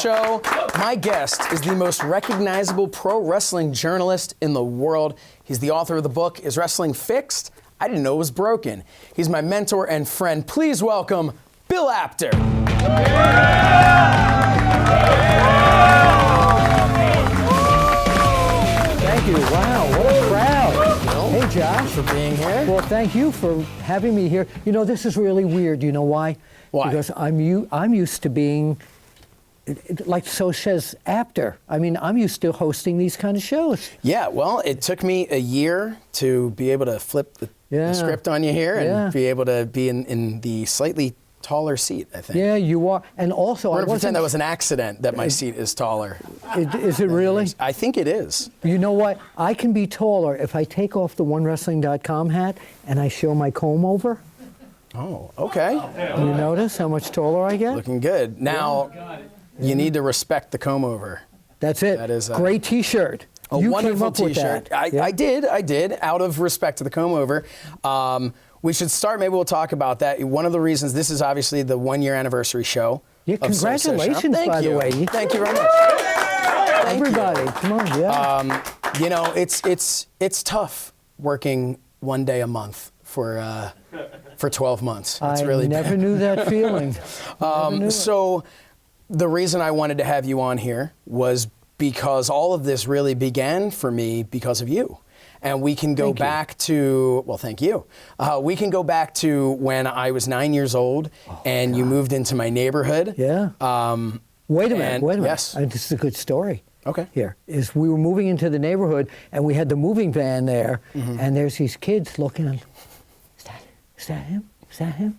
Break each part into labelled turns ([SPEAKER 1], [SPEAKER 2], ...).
[SPEAKER 1] show. My guest is the most recognizable pro wrestling journalist in the world. He's the author of the book, Is Wrestling Fixed? I Didn't Know It Was Broken. He's my mentor and friend. Please welcome Bill Apter.
[SPEAKER 2] Thank you. Wow, what a crowd. Hey, Josh.
[SPEAKER 1] For being here.
[SPEAKER 2] Well, thank you for having me here. You know, this is really weird. You know why?
[SPEAKER 1] Why?
[SPEAKER 2] Because I'm used to being, like So Says Apter. I mean, I'm used to hosting these kind of shows.
[SPEAKER 1] Yeah, well, it took me a year to be able to flip the script on you here and be able to be in the slightly taller seat, I think.
[SPEAKER 2] Yeah, you are. And also,
[SPEAKER 1] We're going to pretend that was an accident that my seat is taller.
[SPEAKER 2] Is it really?
[SPEAKER 1] I think it is.
[SPEAKER 2] You know what? I can be taller if I take off the OneWrestling.com hat and I show my comb over.
[SPEAKER 1] Oh, okay.
[SPEAKER 2] You notice how much taller I get?
[SPEAKER 1] Looking good. Now, you need to respect the comb over.
[SPEAKER 2] That's it.
[SPEAKER 1] That is
[SPEAKER 2] great T-shirt.
[SPEAKER 1] A
[SPEAKER 2] You
[SPEAKER 1] wonderful
[SPEAKER 2] came up with
[SPEAKER 1] T-shirt.
[SPEAKER 2] that.
[SPEAKER 1] I did, out of respect to the comb over. We should start, maybe we'll talk about that. One of the reasons, this is obviously the 1-year anniversary show.
[SPEAKER 2] Yeah, congratulations, by the way.
[SPEAKER 1] Thank you very much.
[SPEAKER 2] Everybody, come on, yeah.
[SPEAKER 1] You know, it's tough working 1 day a month for 12 months. It's really
[SPEAKER 2] never
[SPEAKER 1] bad.
[SPEAKER 2] knew that feeling.
[SPEAKER 1] So the reason I wanted to have you on here was because all of this really began for me because of you. And we can go back to, well, thank you. We can go back to when I was 9 years old and you moved into my neighborhood.
[SPEAKER 2] Yeah. Wait a minute.
[SPEAKER 1] Yes.
[SPEAKER 2] This is a good story.
[SPEAKER 1] Okay.
[SPEAKER 2] Here is we were moving into the neighborhood and we had the moving van there, and there's these kids looking. Is that him? Is that him?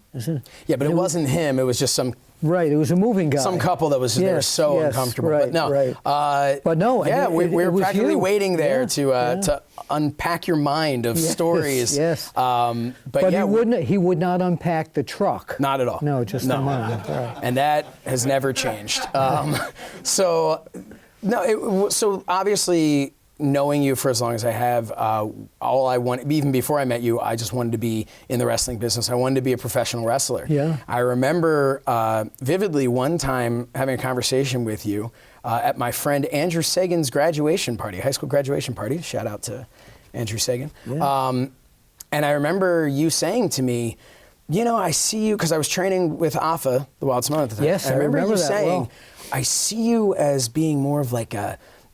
[SPEAKER 1] Yeah, but it wasn't him. It was just some.
[SPEAKER 2] Right, it was a moving guy.
[SPEAKER 1] Some couple that was there so uncomfortable.
[SPEAKER 2] Right,
[SPEAKER 1] but no,
[SPEAKER 2] right.
[SPEAKER 1] But
[SPEAKER 2] no,
[SPEAKER 1] yeah, we were practically
[SPEAKER 2] you.
[SPEAKER 1] waiting there to unpack your mind of stories.
[SPEAKER 2] Yes.
[SPEAKER 1] But yeah,
[SPEAKER 2] he would not unpack the truck.
[SPEAKER 1] Not at all.
[SPEAKER 2] No, just the mind. Right.
[SPEAKER 1] And that has never changed. So obviously, knowing you for as long as I have, all I want, even before I met you, I just wanted to be in the wrestling business. I wanted to be a professional wrestler.
[SPEAKER 2] Yeah.
[SPEAKER 1] I remember vividly one time having a conversation with you at my friend Andrew Sagan's graduation party, high school graduation party. Shout out to Andrew Sagan.
[SPEAKER 2] Yeah.
[SPEAKER 1] And I remember you saying to me, you know, I see you, because I was training with Afa, the Wild Simone at the time.
[SPEAKER 2] Yes, I remember
[SPEAKER 1] you
[SPEAKER 2] that
[SPEAKER 1] saying,
[SPEAKER 2] well.
[SPEAKER 1] I see you as being more of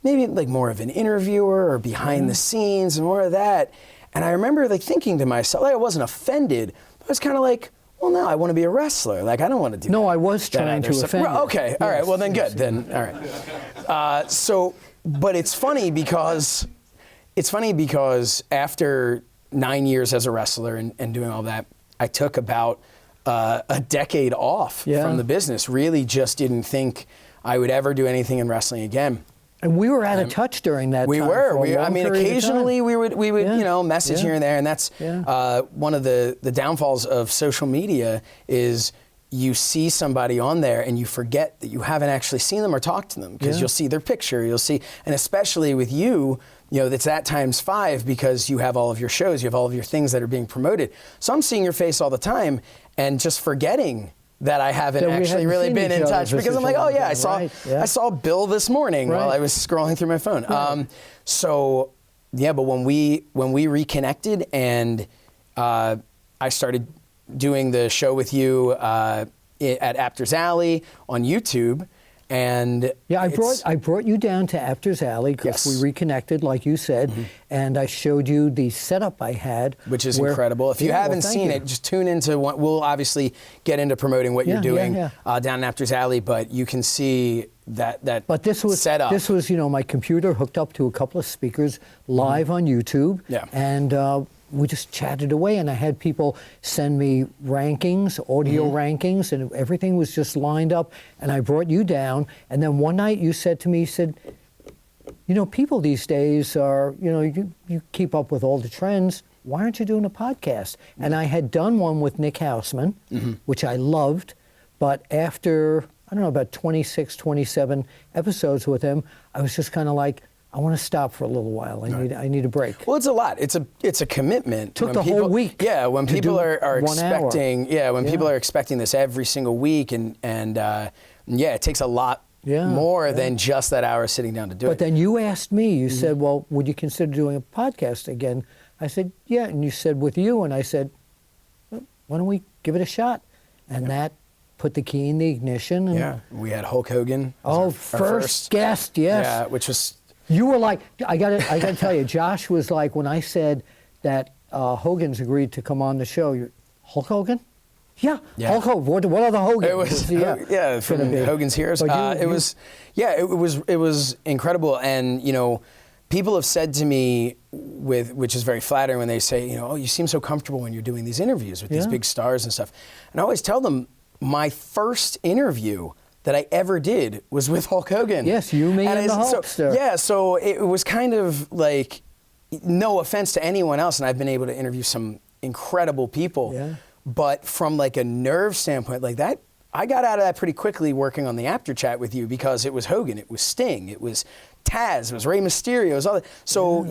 [SPEAKER 1] maybe more of an interviewer or behind the scenes and more of that. And I remember thinking to myself, I wasn't offended, but I was kind of like, well, no, I want to be a wrestler. I don't want to do that.
[SPEAKER 2] No, I was trying to offend you.
[SPEAKER 1] Okay, all right, well then good, then all right. But it's funny because after 9 years as a wrestler and doing all that, I took about a decade off from the business. Really just didn't think I would ever do anything in wrestling again.
[SPEAKER 2] And we were out of touch during that time.
[SPEAKER 1] We were. Occasionally we would message here and there, and that's one of the downfalls of social media is you see somebody on there and you forget that you haven't actually seen them or talked to them because you'll see their picture, and especially with you, it's that times 5 because you have all of your shows, you have all of your things that are being promoted. So I'm seeing your face all the time and just forgetting that I haven't actually really been in touch because I'm like, oh yeah, I saw Bill this morning while I was scrolling through my phone. Right. But when we reconnected and I started doing the show with you at Apter's Alley on YouTube. And
[SPEAKER 2] I brought you down to Apter's Alley because we reconnected, like you said, and I showed you the setup I had.
[SPEAKER 1] Which is incredible. If you haven't seen it, just tune into what we'll obviously get into promoting what you're doing down in Apter's Alley, but you can see that
[SPEAKER 2] But this was
[SPEAKER 1] setup.
[SPEAKER 2] This was, my computer hooked up to a couple of speakers live on YouTube.
[SPEAKER 1] Yeah.
[SPEAKER 2] And we just chatted away, and I had people send me rankings, audio rankings, and everything was just lined up. And I brought you down, and then one night you said to me, people these days are, you keep up with all the trends. Why aren't you doing a podcast? And I had done one with Nick Houseman, which I loved, but after, I don't know, about 26, 27 episodes with him, I was just kind of like, I want to stop for a little while. I need a break.
[SPEAKER 1] Well, it's a lot. It's a commitment.
[SPEAKER 2] Took the whole week.
[SPEAKER 1] Yeah, when people are
[SPEAKER 2] 1 hour.
[SPEAKER 1] expecting, people are expecting this every single week, and it takes a lot more than just that hour sitting down to do it.
[SPEAKER 2] But then you asked me, you said, well, would you consider doing a podcast again? I said, yeah. And you said, with you. And I said, well, why don't we give it a shot? And that put the key in the ignition. And
[SPEAKER 1] we had Hulk Hogan.
[SPEAKER 2] Our first guest, yes.
[SPEAKER 1] Yeah, which was...
[SPEAKER 2] You were like, I gotta tell you, Josh was like, when I said that Hogan's agreed to come on the show, Hulk Hogan? Yeah. Hulk Hogan. What other Hogan?
[SPEAKER 1] It was, from Hogan's Heroes. It was incredible. And, people have said to me, which is very flattering when they say, oh, you seem so comfortable when you're doing these interviews with these big stars and stuff. And I always tell them, my first interview that I ever did was with Hulk Hogan.
[SPEAKER 2] Yes, you, me, and the Hulkster.
[SPEAKER 1] So it was kind of like, no offense to anyone else, and I've been able to interview some incredible people. Yeah. But from like a nerve standpoint, like that, I got out of that pretty quickly working on the Apter chat with you, because it was Hogan, it was Sting, it was Taz, it was Rey Mysterio, it was all that. So,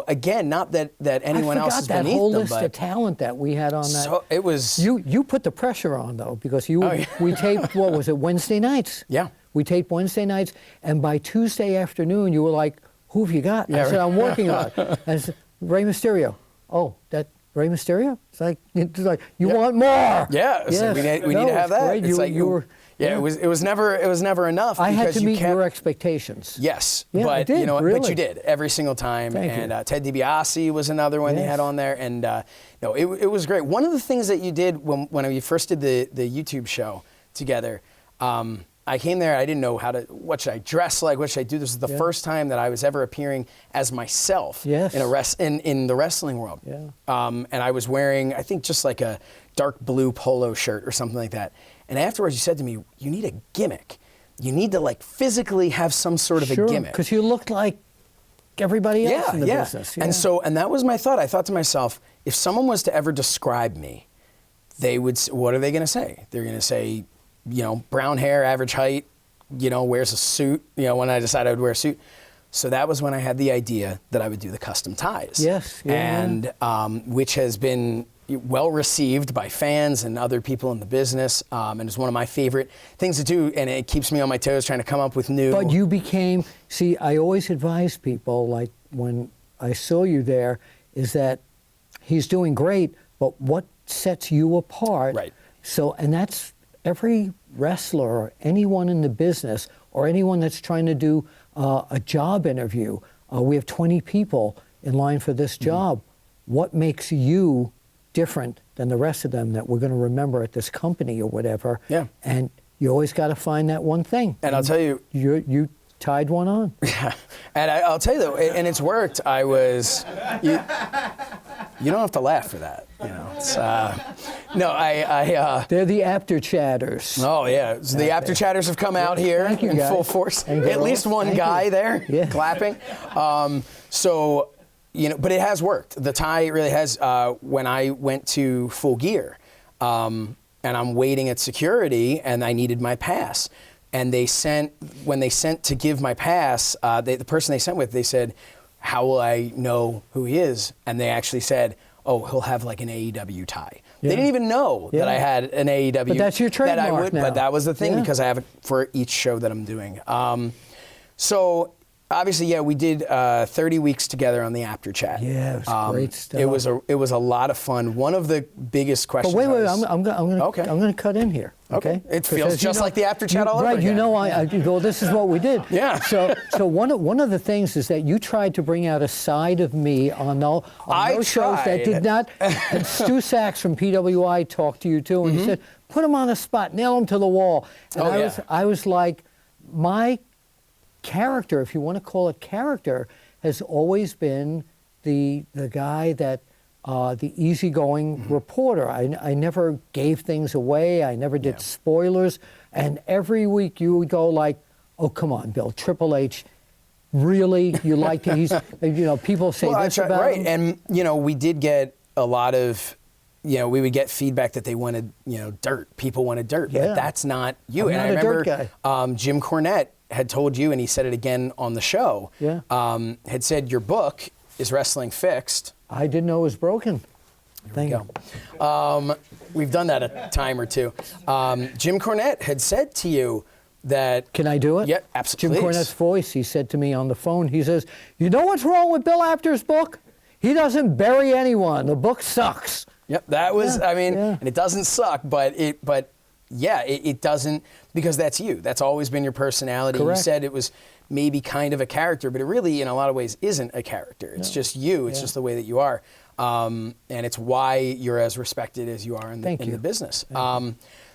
[SPEAKER 1] again, not that anyone else is beneath them. I forgot that whole list of talent
[SPEAKER 2] that we had on that.
[SPEAKER 1] So it was...
[SPEAKER 2] You put the pressure on, though, because we taped, what was it, Wednesday nights?
[SPEAKER 1] Yeah.
[SPEAKER 2] We taped Wednesday nights, and by Tuesday afternoon, you were like, who have you got? I said, I'm working on it. I said, Rey Mysterio. Oh, that... Rey Mysterio? It's like you want more.
[SPEAKER 1] Yeah, yes. So we need to have that.
[SPEAKER 2] Great.
[SPEAKER 1] It's it was never enough.
[SPEAKER 2] I had to meet your expectations.
[SPEAKER 1] Yes,
[SPEAKER 2] yeah,
[SPEAKER 1] but
[SPEAKER 2] I did, really.
[SPEAKER 1] But you did every single time.
[SPEAKER 2] Thank
[SPEAKER 1] and
[SPEAKER 2] you.
[SPEAKER 1] Ted DiBiase was another one they had on there, and it was great. One of the things that you did when we first did the YouTube show together. I came there, I didn't know what should I dress like, what should I do? This was the first time that I was ever appearing as myself in the wrestling world.
[SPEAKER 2] Yeah.
[SPEAKER 1] And I was wearing, I think, just like a dark blue polo shirt or something like that. And afterwards you said to me, you need a gimmick. You need to like physically have some sort of a gimmick.
[SPEAKER 2] Because you looked like everybody else in the business.
[SPEAKER 1] Yeah. And that was my thought. I thought to myself, if someone was to ever describe me, what are they going to say? They're going to say, brown hair, average height, wears a suit, when I decided I would wear a suit. So that was when I had the idea that I would do the custom ties.
[SPEAKER 2] Yes. Yeah.
[SPEAKER 1] And which has been well received by fans and other people in the business. And it's one of my favorite things to do, and it keeps me on my toes trying to come up with new.
[SPEAKER 2] But you I always advise people, like when I saw you there, is that he's doing great, but what sets you apart?
[SPEAKER 1] Right.
[SPEAKER 2] So, and that's every wrestler or anyone in the business or anyone that's trying to do a job interview. We have 20 people in line for this job. What makes you different than the rest of them that we're going to remember at this company or whatever?
[SPEAKER 1] Yeah.
[SPEAKER 2] And you always got to find that one thing.
[SPEAKER 1] And I'll tell you...
[SPEAKER 2] You tied one on.
[SPEAKER 1] Yeah. And I'll tell you, though, and it's worked. You don't have to laugh for that. It's,
[SPEAKER 2] they're the Apter chatters.
[SPEAKER 1] Oh, yeah. So the Apter chatters have come out here in full force. At least one guy there clapping. But it has worked. The tie really has. When I went to Full Gear, and I'm waiting at security, and I needed my pass. And when they sent to give my pass, the person they sent with, they said, how will I know who he is? And they actually said, oh, he'll have like an AEW tie. Yeah. They didn't even know that I had an AEW.
[SPEAKER 2] But that's your trademark now.
[SPEAKER 1] But that was the thing, because I have it for each show that I'm doing. So obviously, we did 30 weeks together on the Apter chat.
[SPEAKER 2] Yeah, it was great stuff.
[SPEAKER 1] It was a lot of fun. One of the biggest questions.
[SPEAKER 2] But wait, I'm going to cut in here. Okay.
[SPEAKER 1] It feels just like the Apter chat all over again.
[SPEAKER 2] Right. Well, this is what we did.
[SPEAKER 1] Yeah.
[SPEAKER 2] So one of the things is that you tried to bring out a side of me on those shows that did not. And Stu Sachs from PWI talked to you too, and he said, put him on the spot, nail him to the wall. And I was like, my character, if you want to call it character, has always been the guy that the easygoing reporter. I never gave things away. I never did spoilers. And every week you would go like, oh, come on, Bill, Triple H, really? You like to, people say this about him?
[SPEAKER 1] And, we did get a lot of, we would get feedback that they wanted, dirt. People wanted dirt.
[SPEAKER 2] Yeah.
[SPEAKER 1] But that's not you.
[SPEAKER 2] I'm
[SPEAKER 1] and
[SPEAKER 2] not
[SPEAKER 1] I remember
[SPEAKER 2] dirt guy.
[SPEAKER 1] Jim Cornette had told you, and he said it again on the show, had said your book is Wrestling Fixed.
[SPEAKER 2] I didn't know it was broken.
[SPEAKER 1] Thank you. We've done that a time or two. Jim Cornette had said to you, that...
[SPEAKER 2] Can I do it?
[SPEAKER 1] Yeah, absolutely.
[SPEAKER 2] Jim Cornette's voice, he said to me on the phone, he says, you know what's wrong with Bill Apter's book? He doesn't bury anyone. The book sucks.
[SPEAKER 1] Yep, that was, and it doesn't suck, but it doesn't, because that's you. That's always been your personality.
[SPEAKER 2] Correct.
[SPEAKER 1] You said it was maybe kind of a character, but it really, in a lot of ways, isn't a character. It's just you. It's just the way that you are. And it's why you're as respected as you are in the business.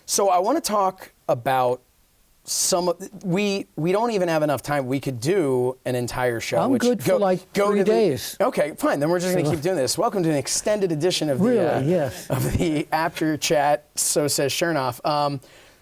[SPEAKER 1] So I want to talk about we don't even have enough time. We could do an entire show.
[SPEAKER 2] I'm good for like 3 days.
[SPEAKER 1] Okay, fine. Then we're just going to keep doing this. Welcome to an extended edition of the Apter chat. So Says Shernoff.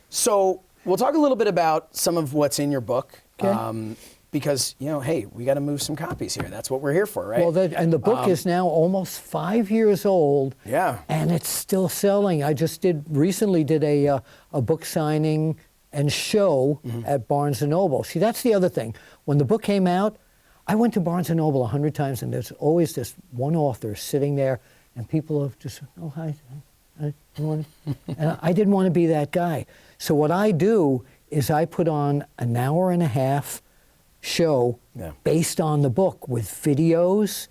[SPEAKER 1] So we'll talk a little bit about some of what's in your book.
[SPEAKER 2] Okay.
[SPEAKER 1] Because, hey, we got to move some copies here. That's what we're here for, right?
[SPEAKER 2] Well, and the book is now almost 5 years old.
[SPEAKER 1] Yeah.
[SPEAKER 2] And it's still selling. I just recently did a book signing and show at Barnes & Noble. See, that's the other thing. When the book came out, I went to Barnes & Noble 100 times, and there's always this one author sitting there, and people have just, oh, hi. And I didn't want to be that guy. So what I do is I put on an hour and a half show based on the book with videos,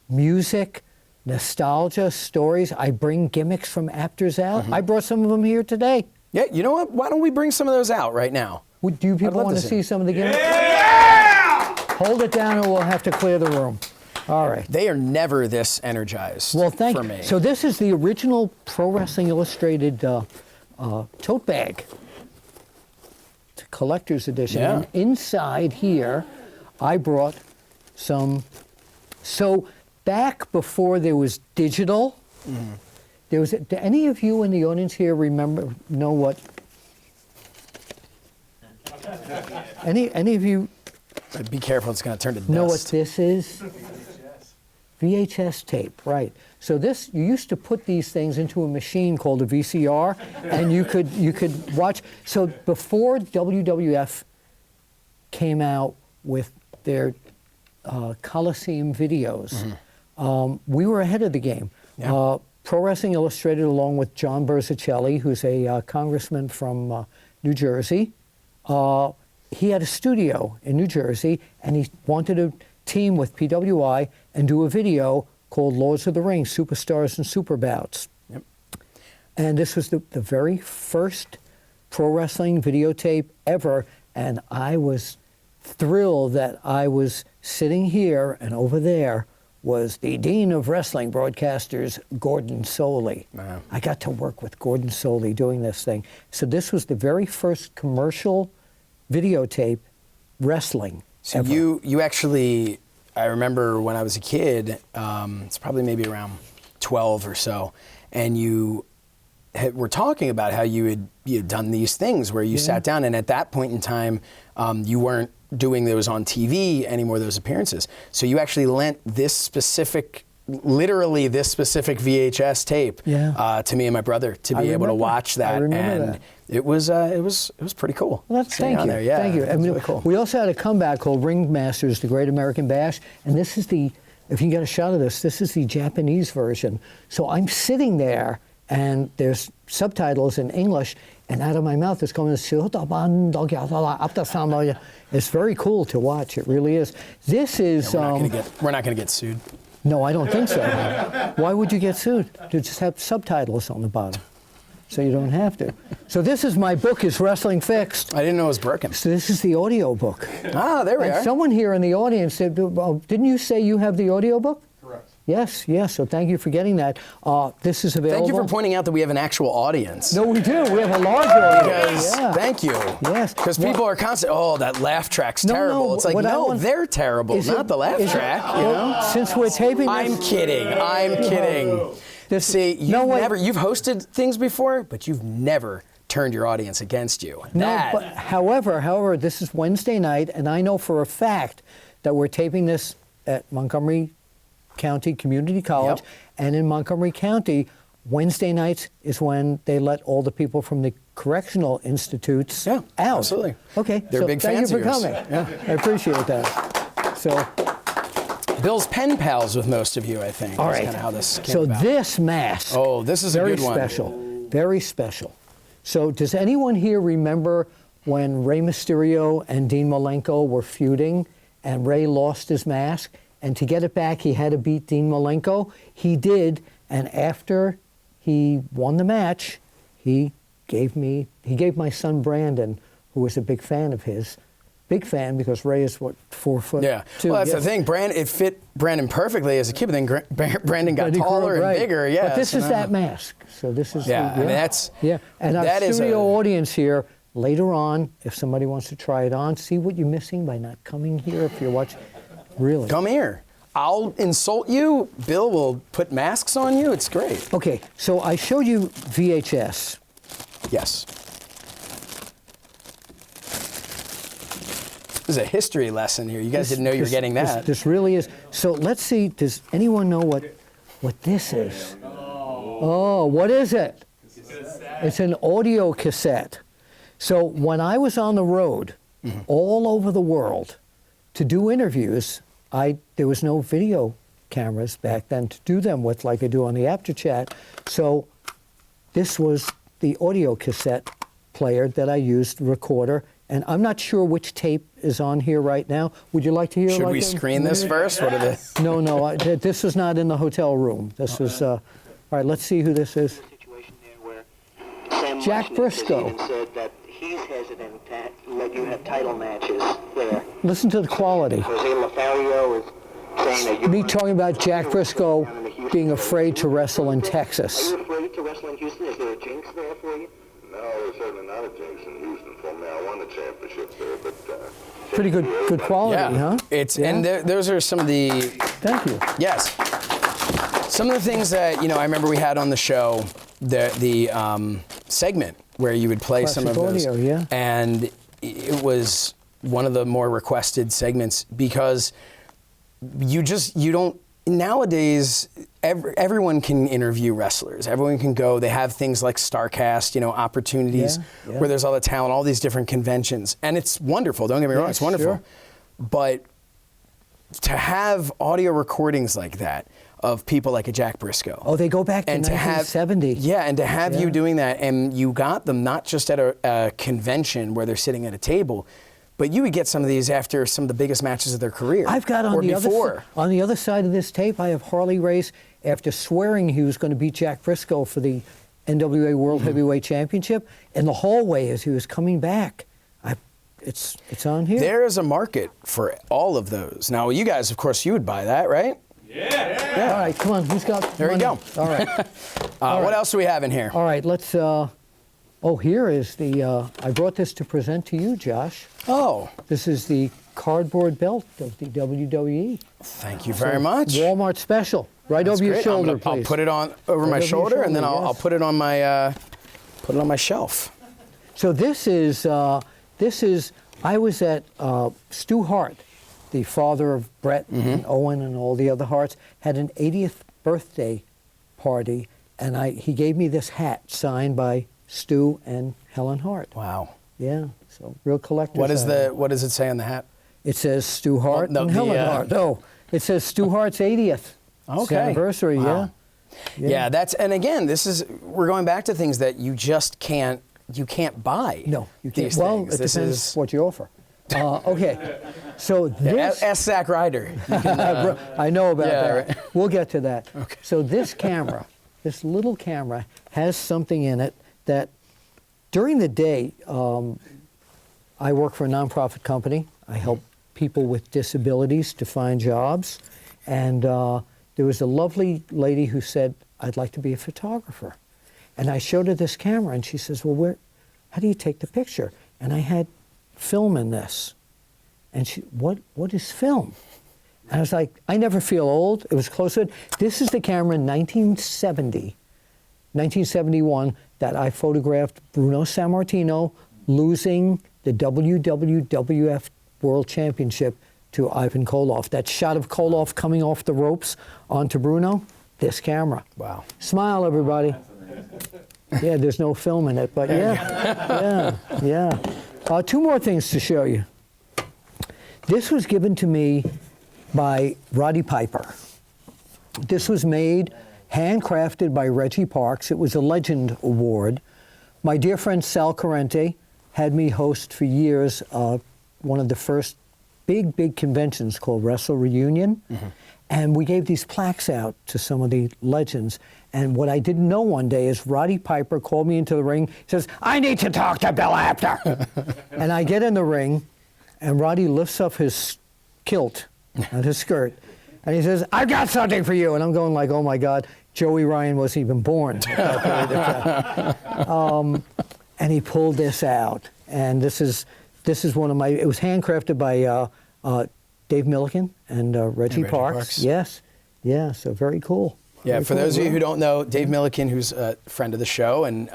[SPEAKER 2] music, nostalgia, stories. I bring gimmicks from Apter's out. I brought some of them here today.
[SPEAKER 1] Yeah, you know what? Why don't we bring some of those out right now?
[SPEAKER 2] Do you people want to see some of the gimmicks? Yeah! Hold it down or we'll have to clear the room. All right.
[SPEAKER 1] They are never this energized for me.
[SPEAKER 2] So this is the original Pro Wrestling Illustrated tote bag. It's a collector's edition.
[SPEAKER 1] Yeah.
[SPEAKER 2] And inside here, I brought some. So back before there was digital, do any of you in the audience here know what? Any of you
[SPEAKER 1] Be careful, it's going to turn to dust.
[SPEAKER 2] know what this is? VHS tape, right. So you used to put these things into a machine called a VCR, and you could watch. So before WWF came out with their Coliseum videos, we were ahead of the game.
[SPEAKER 1] Yeah.
[SPEAKER 2] Pro Wrestling Illustrated, along with John Berzicelli, who's a congressman from New Jersey, he had a studio in New Jersey, and he wanted to team with PWI and do a video called Lords of the Ring, Superstars and Superbouts.
[SPEAKER 1] Yep.
[SPEAKER 2] And this was the very first pro wrestling videotape ever, and I was thrilled that I was sitting here, and over there was the Dean of Wrestling Broadcasters, Gordon Soley.
[SPEAKER 1] Wow.
[SPEAKER 2] I got to work with Gordon Soley doing this thing. So this was the very first commercial videotape wrestling
[SPEAKER 1] So
[SPEAKER 2] ever.
[SPEAKER 1] you actually, I remember when I was a kid, it's probably maybe around 12 or so, and you were talking about how you had done these things where you sat down, and at that point in time, you weren't doing those on TV anymore, those appearances. So you actually lent literally this specific VHS tape to me and my brother to be able to watch that.
[SPEAKER 2] I remember
[SPEAKER 1] and
[SPEAKER 2] that.
[SPEAKER 1] It was pretty cool.
[SPEAKER 2] Well, thank you.
[SPEAKER 1] There. Yeah,
[SPEAKER 2] thank you. I mean,
[SPEAKER 1] really cool.
[SPEAKER 2] We also had a comeback called Ringmasters, the Great American Bash, and this is if you can get a shot of this is the Japanese version. So I'm sitting there, and there's subtitles in English, and out of my mouth is coming, it's very cool to watch. It really is. This is...
[SPEAKER 1] we're not going to get sued.
[SPEAKER 2] No, I don't think so. Why would you get sued? To just have subtitles on the bottom, so you don't have to. So this is my book, Is Wrestling Fixed?
[SPEAKER 1] I didn't know it was broken.
[SPEAKER 2] So this is the audio book.
[SPEAKER 1] Ah, there we are.
[SPEAKER 2] Someone here in the audience said, didn't you say you have the audio book?
[SPEAKER 3] Correct.
[SPEAKER 2] Yes, so thank you for getting that. This is available.
[SPEAKER 1] Thank you for pointing out that we have an actual audience.
[SPEAKER 2] No, we do. We have a large audience.
[SPEAKER 1] Thank you.
[SPEAKER 2] Yes.
[SPEAKER 1] Because people are constantly, that laugh track's terrible. It's like, they're terrible, not the laugh track.
[SPEAKER 2] Since we're taping this...
[SPEAKER 1] I'm kidding. See, you've hosted things before, but you've never turned your audience against you.
[SPEAKER 2] But however, this is Wednesday night, and I know for a fact that we're taping this at Montgomery County Community College, and in Montgomery County, Wednesday nights is when they let all the people from the correctional institutes out.
[SPEAKER 1] Absolutely.
[SPEAKER 2] Okay,
[SPEAKER 1] They're big fans of yours.
[SPEAKER 2] Thank you for coming. I appreciate that. So,
[SPEAKER 1] Bill's pen pals with most of you, I think.
[SPEAKER 2] all
[SPEAKER 1] That's
[SPEAKER 2] right.
[SPEAKER 1] kind of how this came
[SPEAKER 2] So
[SPEAKER 1] about.
[SPEAKER 2] this mask.
[SPEAKER 1] Oh, this is a good one.
[SPEAKER 2] Very special. Very special. So does anyone here remember when Rey Mysterio and Dean Malenko were feuding, and Rey lost his mask, and to get it back, he had to beat Dean Malenko. He did, and after he won the match, he gave my son Brandon, who was a big fan of his. Big fan because Rey is, what, 4 foot?
[SPEAKER 1] Yeah.
[SPEAKER 2] two?
[SPEAKER 1] Well, that's the thing. It fit Brandon perfectly as a kid, but then Brandon got taller and bigger. Yeah.
[SPEAKER 2] But this is that mask. So this is
[SPEAKER 1] I mean, that's
[SPEAKER 2] And our studio audience here, later on, if somebody wants to try it on, see what you're missing by not coming here if you're watching. Really.
[SPEAKER 1] Come here. I'll insult you. Bill will put masks on you. It's great.
[SPEAKER 2] Okay, so I showed you VHS.
[SPEAKER 1] Yes. This is a history lesson here. You guys didn't know you were getting that.
[SPEAKER 2] This really is. So let's see, does anyone know what this is? Oh, what is it? It's an audio cassette. So when I was on the road all over the world to do interviews, there was no video cameras back then to do them with like I do on the Apter chat. So this was the audio cassette player that I used, recorder. And I'm not sure which tape is on here right now. Would you like to hear?
[SPEAKER 1] Should we screen this first? What are the?
[SPEAKER 2] No. This was not in the hotel room. This was. All right, let's see who this is. Jack Briscoe.
[SPEAKER 3] Said that he's hesitant to let you have title matches there.
[SPEAKER 2] Listen to the quality.
[SPEAKER 3] Jose Lothario is saying that
[SPEAKER 2] Me talking about Jack Briscoe being afraid to wrestle in Texas.
[SPEAKER 3] Are you afraid to wrestle in Houston? Is there a jinx there for you?
[SPEAKER 4] No, there's certainly not a jinx in Houston for me. I won the championship there, but
[SPEAKER 2] Pretty good quality, huh?
[SPEAKER 1] And those are some of the.
[SPEAKER 2] Thank you.
[SPEAKER 1] Yes. Some of the things that I remember we had on the show, the segment where you would play
[SPEAKER 2] Classic
[SPEAKER 1] some of those,
[SPEAKER 2] audio, yeah.
[SPEAKER 1] and it was one of the more requested segments because you don't. Nowadays, everyone can interview wrestlers. Everyone can go. They have things like StarCast, opportunities where there's all the talent, all these different conventions. And it's wonderful. Don't get me wrong. It's wonderful.
[SPEAKER 2] Sure.
[SPEAKER 1] But to have audio recordings like that of people like a Jack Briscoe.
[SPEAKER 2] Oh, they go back to 1970.
[SPEAKER 1] And to have you doing that, and you got them not just at a convention where they're sitting at a table, but you would get some of these after some of the biggest matches of their career.
[SPEAKER 2] I've got on the other side of this tape, I have Harley Race after swearing he was going to beat Jack Briscoe for the NWA World Heavyweight Championship in the hallway as he was coming back. It's on here.
[SPEAKER 1] There is a market for all of those. Now, you guys, of course, you would buy that, right?
[SPEAKER 2] Yeah. All right, come on. Who's got
[SPEAKER 1] There
[SPEAKER 2] money?
[SPEAKER 1] you go.
[SPEAKER 2] All right.
[SPEAKER 1] What else do we have in here?
[SPEAKER 2] All right, let's. Here is the. I brought this to present to you, Josh.
[SPEAKER 1] Oh.
[SPEAKER 2] This is the cardboard belt of the WWE.
[SPEAKER 1] Thank you very much.
[SPEAKER 2] Walmart special. Right
[SPEAKER 1] That's
[SPEAKER 2] over your
[SPEAKER 1] great.
[SPEAKER 2] shoulder,
[SPEAKER 1] I'll
[SPEAKER 2] please.
[SPEAKER 1] put it on over my shoulder, and then I'll put it on my shelf.
[SPEAKER 2] So this is. I was at Stu Hart, the father of Brett and Owen and all the other Harts, had an 80th birthday party, and he gave me this hat signed by Stu and Helen Hart.
[SPEAKER 1] Wow.
[SPEAKER 2] Yeah, so real collector's
[SPEAKER 1] What does it say on the hat?
[SPEAKER 2] It says Stu Hart and Helen Hart. No, it says Stu Hart's 80th anniversary.
[SPEAKER 1] Wow. Yeah, and again, we're going back to things that you just can't buy.
[SPEAKER 2] No, you can't.
[SPEAKER 1] These
[SPEAKER 2] Well,
[SPEAKER 1] things.
[SPEAKER 2] it depends what you offer. Okay, so this.
[SPEAKER 1] Ask Zack Ryder.
[SPEAKER 2] I know about that.
[SPEAKER 1] Right.
[SPEAKER 2] We'll get to that.
[SPEAKER 1] Okay.
[SPEAKER 2] So this camera, this little camera, has something in it that during the day, I work for a nonprofit company. I help people with disabilities to find jobs. And there was a lovely lady who said, I'd like to be a photographer. And I showed her this camera, and she says, well, how do you take the picture? And I had film in this. And she, what is film? And I was like, I never feel old. It was close to it. This is the camera in 1971, that I photographed Bruno Sammartino losing the WWF World Championship to Ivan Koloff. That shot of Koloff coming off the ropes onto Bruno, this camera.
[SPEAKER 1] Wow.
[SPEAKER 2] Smile, everybody. Yeah, there's no film in it, but yeah. Two more things to show you. This was given to me by Roddy Piper. This was made, handcrafted by Reggie Parks. It was a Legend Award. My dear friend Sal Corrente had me host for years one of the first big conventions called Wrestle Reunion. And we gave these plaques out to some of the legends. And what I didn't know one day is Roddy Piper called me into the ring. He says, "I need to talk to Bill Apter." And I get in the ring, and Roddy lifts up his kilt and his skirt. And he says, "I've got something for you." And I'm going like, oh my God, Joey Ryan wasn't even born at that period of time. And he pulled this out. And this is one of my, it was handcrafted by Dave Milliken and Reggie Parks. Yes, yeah, so very cool.
[SPEAKER 1] Yeah,
[SPEAKER 2] very
[SPEAKER 1] for
[SPEAKER 2] cool.
[SPEAKER 1] those of you who don't know, Dave Milliken, who's a friend of the show, and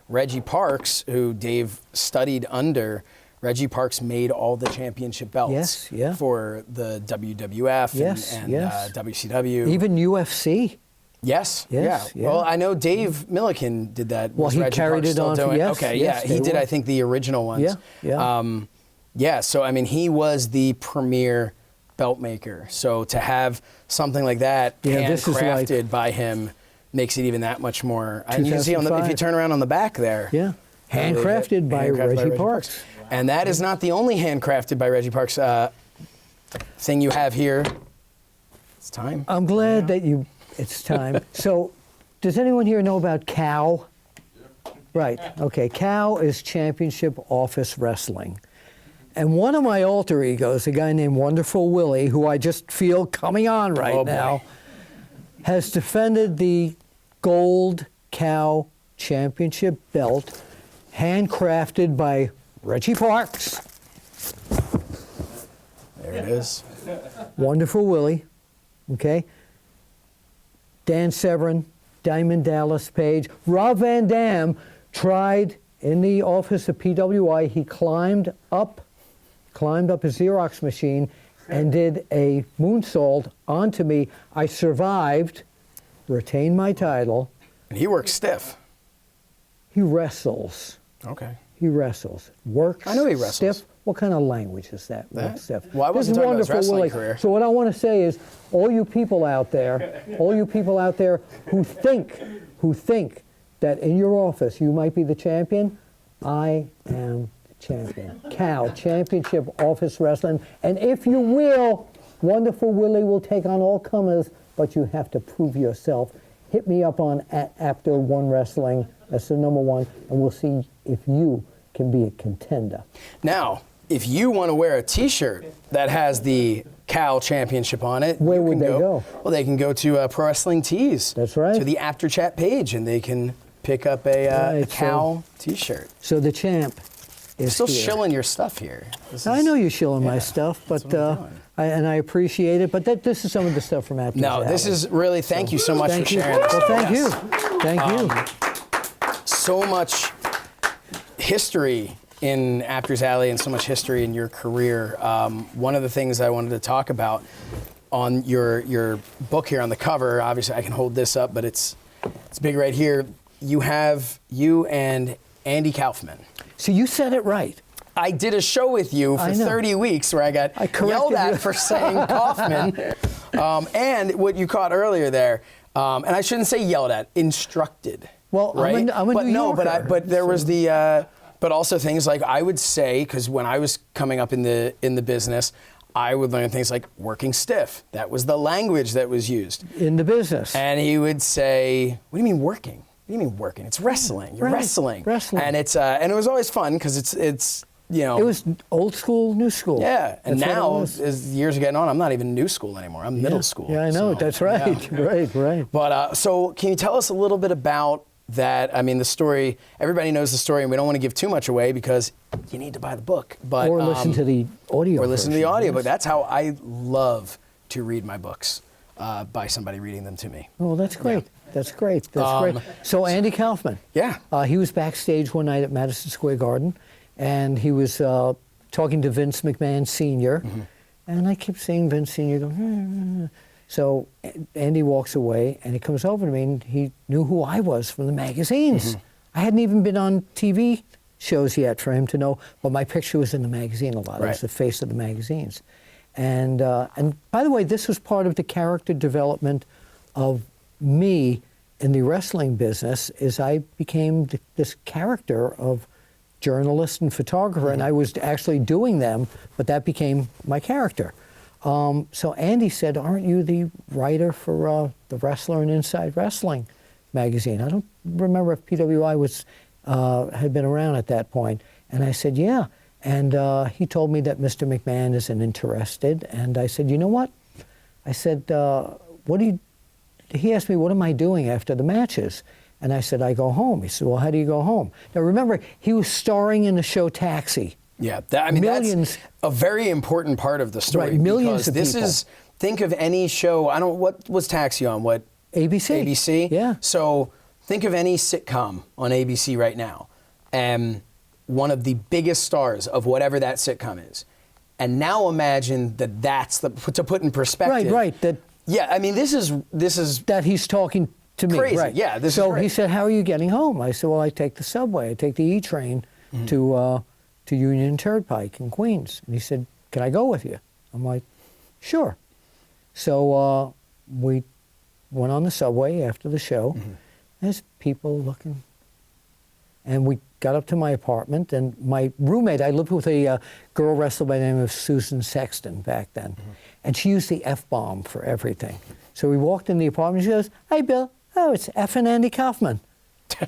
[SPEAKER 1] Reggie Parks, who Dave studied under. Reggie Parks made all the championship belts for the WWF and WCW.
[SPEAKER 2] Even UFC.
[SPEAKER 1] Yes. Yeah. Well, I know Dave Milliken did that.
[SPEAKER 2] Well,
[SPEAKER 1] Was
[SPEAKER 2] he
[SPEAKER 1] Reggie
[SPEAKER 2] carried
[SPEAKER 1] Parks
[SPEAKER 2] it
[SPEAKER 1] still
[SPEAKER 2] on.
[SPEAKER 1] doing?
[SPEAKER 2] Yes,
[SPEAKER 1] okay.
[SPEAKER 2] yes,
[SPEAKER 1] Yeah. He did. I think the original ones.
[SPEAKER 2] Yeah.
[SPEAKER 1] So I mean, he was the premier belt maker. So to have something like that handcrafted by him makes it even that much more. And you can see if you turn around on the back there.
[SPEAKER 2] Yeah. Handcrafted by Reggie Parks.
[SPEAKER 1] And that is not the only handcrafted by Reggie Parks thing you have here. It's time.
[SPEAKER 2] I'm glad that it's time. So, does anyone here know about COW? Right, okay. COW is Championship Office Wrestling. And one of my alter egos, a guy named Wonderful Willie, who I just feel coming on right now, has defended the Gold COW Championship belt, handcrafted by Reggie Parks.
[SPEAKER 1] There it is.
[SPEAKER 2] Wonderful Willie, okay? Dan Severn, Diamond Dallas Page. Rob Van Dam tried in the office of PWI. He climbed up a Xerox machine and did a moonsault onto me. I survived, retained my title.
[SPEAKER 1] And he works stiff.
[SPEAKER 2] He wrestles.
[SPEAKER 1] Okay.
[SPEAKER 2] He wrestles. Works.
[SPEAKER 1] I know he wrestles.
[SPEAKER 2] Stiff. What kind of language is that? Works stiff.
[SPEAKER 1] Well, I wasn't talking about his wrestling
[SPEAKER 2] Willie.
[SPEAKER 1] career.
[SPEAKER 2] So what I want to say is, all you people out there who think that in your office you might be the champion, I am the champion. COW, Championship Office Wrestling. And if you will, Wonderful Willie will take on all comers, but you have to prove yourself. Hit me up on @Apter1Wrestling. That's the #1, and we'll see if you can be a contender.
[SPEAKER 1] Now, if you want to wear a T-shirt that has the COW Championship on it,
[SPEAKER 2] where would they go?
[SPEAKER 1] Well, they can go to Pro Wrestling Tees.
[SPEAKER 2] That's right.
[SPEAKER 1] To the Apter Chat page, and they can pick up a COW T-shirt.
[SPEAKER 2] So the champ is
[SPEAKER 1] Still
[SPEAKER 2] here.
[SPEAKER 1] shilling your stuff here.
[SPEAKER 2] I know you're shilling my stuff, but I appreciate it. But this is some of the stuff from Apter.
[SPEAKER 1] No, this is really. Thank you so much for sharing this.
[SPEAKER 2] Well, thank you. Thank you.
[SPEAKER 1] So much history in Apter's Alley and so much history in your career. One of the things I wanted to talk about on your book here on the cover, obviously I can hold this up, but it's big right here. You have you and Andy Kaufman.
[SPEAKER 2] So you said it right.
[SPEAKER 1] I did a show with you for 30 weeks where I got yelled at for saying Kaufman. And what you caught earlier there, and I shouldn't say yelled at, instructed.
[SPEAKER 2] Well,
[SPEAKER 1] right?
[SPEAKER 2] I'm a New Yorker.
[SPEAKER 1] But there was but also things like I would say, because when I was coming up in the business, I would learn things like working stiff. That was the language that was used.
[SPEAKER 2] In the business.
[SPEAKER 1] And he would say, what do you mean working? What do you mean working? It's wrestling. You're wrestling.
[SPEAKER 2] Wrestling.
[SPEAKER 1] And and it was always fun because it's you know.
[SPEAKER 2] It was old school, new school.
[SPEAKER 1] Yeah. And
[SPEAKER 2] That's
[SPEAKER 1] now, as years are getting on, I'm not even new school anymore. I'm middle school.
[SPEAKER 2] Yeah, I know.
[SPEAKER 1] So,
[SPEAKER 2] That's right.
[SPEAKER 1] yeah.
[SPEAKER 2] Right.
[SPEAKER 1] But so can you tell us a little bit about that? I mean, the story, everybody knows the story, and we don't want to give too much away because you need to buy the book. But,
[SPEAKER 2] or listen to the audio.
[SPEAKER 1] Or listen to the
[SPEAKER 2] version,
[SPEAKER 1] audio
[SPEAKER 2] yes.
[SPEAKER 1] book. That's how I love to read my books, by somebody reading them to me.
[SPEAKER 2] Oh, that's great.
[SPEAKER 1] Yeah.
[SPEAKER 2] That's great. That's great. So Andy Kaufman.
[SPEAKER 1] Yeah.
[SPEAKER 2] He was backstage one night at Madison Square Garden, and he was talking to Vince McMahon Sr., and I kept seeing Vince Sr. go, So Andy walks away, and he comes over to me, and he knew who I was from the magazines. I hadn't even been on TV shows yet for him to know, but my picture was in the magazine a lot.
[SPEAKER 1] Right.
[SPEAKER 2] I was the face of the magazines. And by the way, this was part of the character development of me in the wrestling business, is I became this character of journalist and photographer, and I was actually doing them, but that became my character. So Andy said, aren't you the writer for The Wrestler and Inside Wrestling magazine? I don't remember if PWI had been around at that point. And I said, yeah. And he told me that Mr. McMahon isn't interested. And I said, you know what? I said, he asked me, what am I doing after the matches? And I said, I go home. He said, well, how do you go home? Now, remember, he was starring in the show Taxi.
[SPEAKER 1] Yeah, that's a very important part of the story.
[SPEAKER 2] Right, millions of
[SPEAKER 1] this
[SPEAKER 2] people.
[SPEAKER 1] Think of any show, what was Taxi on? What?
[SPEAKER 2] ABC.
[SPEAKER 1] ABC?
[SPEAKER 2] Yeah.
[SPEAKER 1] So think of any sitcom on ABC right now, and one of the biggest stars of whatever that sitcom is. And now imagine that's to put in perspective.
[SPEAKER 2] Right.
[SPEAKER 1] Yeah, I mean, this is
[SPEAKER 2] that he's talking to me.
[SPEAKER 1] Crazy.
[SPEAKER 2] Right.
[SPEAKER 1] Yeah, this is
[SPEAKER 2] so
[SPEAKER 1] great.
[SPEAKER 2] he said, how are you getting home? I said, well, I take the subway. I take the E train to Union and Turnpike in Queens. And he said, can I go with you? I'm like, sure. So we went on the subway after the show. There's people looking. And we got up to my apartment, and my roommate, I lived with a girl wrestler by the name of Susan Sexton back then. And she used the F-bomb for everything. So we walked in the apartment, she goes, hey, Bill. Oh, it's F and Andy Kaufman.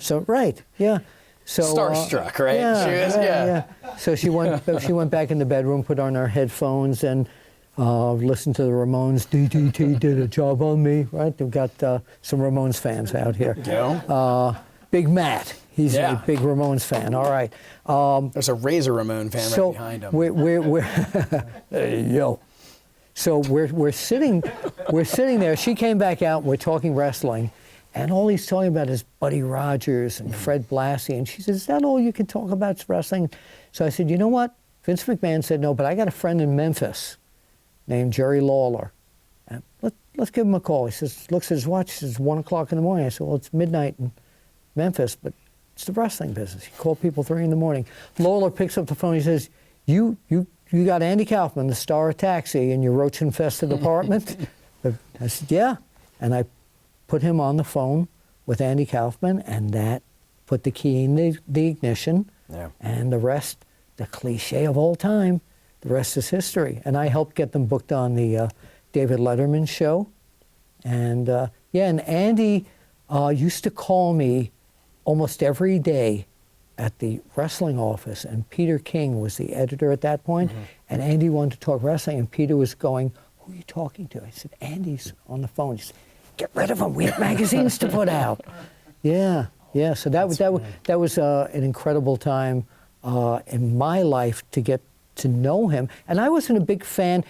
[SPEAKER 2] So, right, yeah. So,
[SPEAKER 1] starstruck, right?
[SPEAKER 2] Yeah,
[SPEAKER 1] She was,
[SPEAKER 2] yeah. So she went back in the bedroom, put on her headphones, and listened to the Ramones. DDT did a job on me, right? We've got some Ramones fans out here.
[SPEAKER 1] Yeah.
[SPEAKER 2] Big Matt, he's a big Ramones fan. All right.
[SPEAKER 1] There's a Razor Ramon fan right behind him.
[SPEAKER 2] We're hey, yo. So we're sitting there. She came back out. We're talking wrestling. And all he's talking about is Buddy Rogers and Fred Blassie. And she says, is that all you can talk about is wrestling? So I said, you know what? Vince McMahon said no, but I got a friend in Memphis named Jerry Lawler. And let's give him a call. He says, looks at his watch, he says, 1 o'clock in the morning. I said, well, it's midnight in Memphis, but it's the wrestling business. He called people 3 in the morning. Lawler picks up the phone. He says, you got Andy Kaufman, the star of Taxi, in your roach-infested apartment? I said, yeah. And I put him on the phone with Andy Kaufman, and that put the key in the ignition.
[SPEAKER 1] Yeah.
[SPEAKER 2] And the rest, the cliche of all time, the rest is history. And I helped get them booked on the David Letterman show. And and Andy used to call me almost every day at the wrestling office, and Peter King was the editor at that point, and Andy wanted to talk wrestling, and Peter was going, who are you talking to? I said, Andy's on the phone. He said, get rid of him, we have magazines to put out. Yeah, so that was an incredible time in my life to get to know him. And I wasn't a big fan.